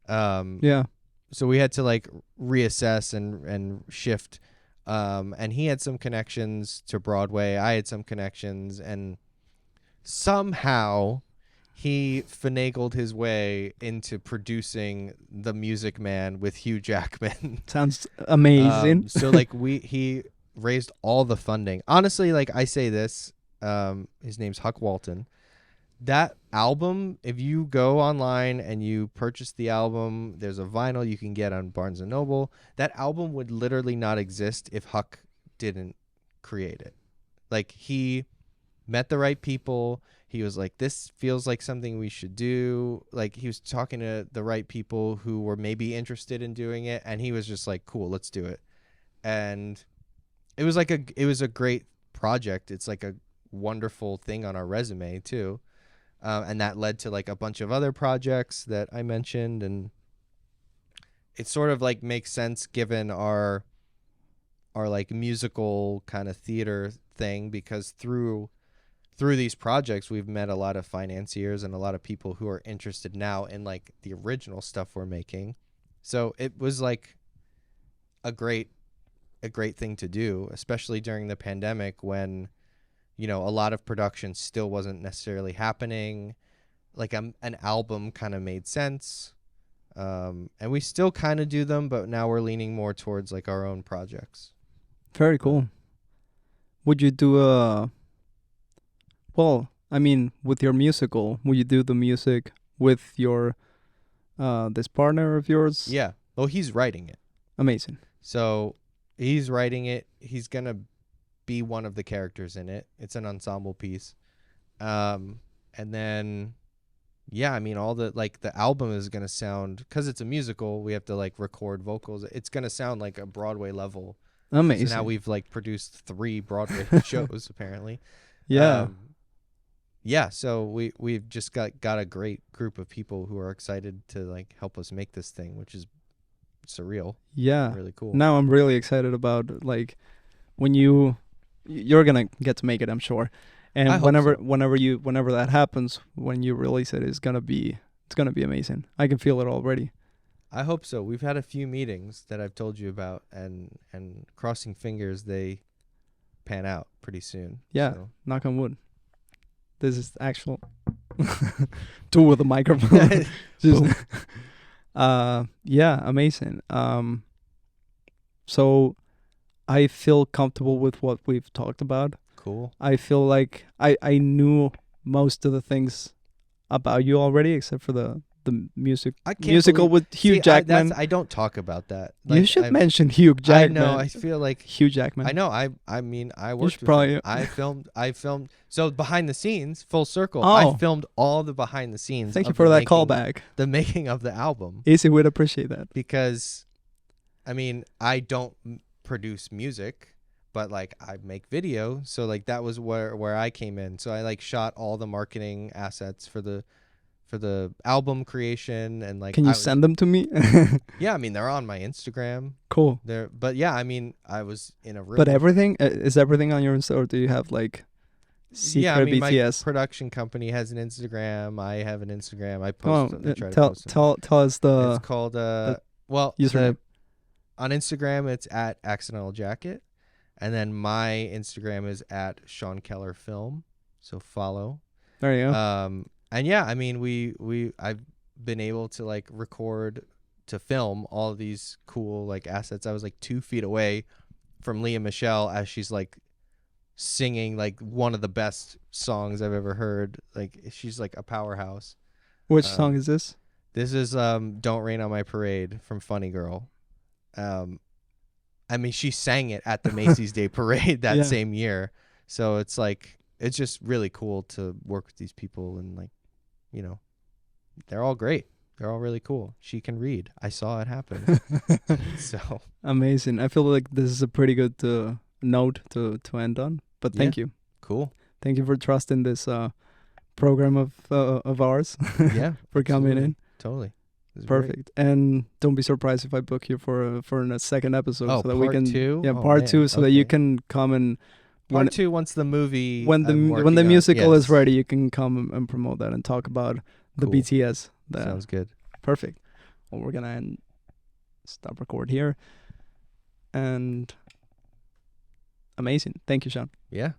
Yeah. So we had to like reassess and shift. And he had some connections to Broadway. I had some connections, and somehow he finagled his way into producing The Music Man with Hugh Jackman. Sounds amazing. So like he raised all the funding. Honestly, like I say this, his name's Huck Walton. That album, if you go online and you purchase the album, there's a vinyl you can get on Barnes & Noble. That album would literally not exist if Huck didn't create it. Like, he met the right people. He was like, this feels like something we should do. Like, he was talking to the right people who were maybe interested in doing it, and he was just like, cool, let's do it. And it was a great project. It's like a wonderful thing on our resume too. And that led to like a bunch of other projects that I mentioned, and it sort of like makes sense given our like musical kind of theater thing, because through these projects we've met a lot of financiers and a lot of people who are interested now in like the original stuff we're making. So it was like a great thing to do, especially during the pandemic when a lot of production still wasn't necessarily happening. Like an album kind of made sense. And we still kind of do them, but now we're leaning more towards like our own projects. Very cool. Would you do well, I mean, with your musical, would you do the music with your this partner of yours? Yeah. Well, he's writing it. Amazing. So he's writing it. He's gonna be one of the characters in it. It's an ensemble piece. And then, yeah, I mean, all the like the album is gonna sound, because it's a musical. We have to like record vocals. It's gonna sound like a Broadway level. Amazing. So now we've like produced 3 Broadway shows apparently. Yeah. Yeah, so we've just got a great group of people who are excited to like help us make this thing, which is surreal. Yeah. Really cool. Now I'm really excited about like when you're gonna get to make it, I'm sure. And I hope whenever that happens, when you release it, it's gonna be amazing. I can feel it already. I hope so. We've had a few meetings that I've told you about, and crossing fingers they pan out pretty soon. Yeah. So. Knock on wood. This is actual tool with a microphone. Just yeah, amazing. So I feel comfortable with what we've talked about. Cool. I feel like I knew most of the things about you already, except for the musical with Hugh Jackman. I don't talk about that. Like, you should mention Hugh Jackman. I know. I feel like Hugh Jackman. I know. I mean, I worked with probably him. I filmed. So behind the scenes, full circle. Oh. I filmed all the behind the scenes. Thank you for that callback. The making of the album. Easy would appreciate that, because, I mean, I don't produce music, but like I make video. So like that was where I came in. So I like shot all the marketing assets for the album creation, and like, can you send them to me? Yeah, I mean, they're on my Instagram. Cool. But yeah, I mean, I was in a room. But everything is everything on your Insta, or do you have like secret yeah, I mean, BTS? My production company has an Instagram. I have an Instagram. I post. Tell us the. It's called username. On Instagram it's at Accidental Jacket, and then my Instagram is at Sean Keller Film. So follow. There you go. And yeah, I mean, I've been able to like to film all of these cool like assets. I was like 2 feet away from Leah Michelle as she's like singing like one of the best songs I've ever heard. Like, she's like a powerhouse. Which song is this? This is Don't Rain on My Parade from Funny Girl. I mean, she sang it at the Macy's Day Parade that same year. So it's like, it's just really cool to work with these people, and like, you know, they're all great. They're all really cool. She can read. I saw it happen. So amazing. I feel like this is a pretty good note to end on. But thank you. Cool. Thank you for trusting this program of ours. Yeah. For coming in. Totally. Perfect. Great. And don't be surprised if I book you for a second episode, so that we can two? Yeah, part 2, so that you can come and Part 2 once the movie when the musical is ready, you can come and promote that and talk about the BTS. Sounds good. Perfect. Well, we're gonna stop record here. And amazing. Thank you, Sean. Yeah.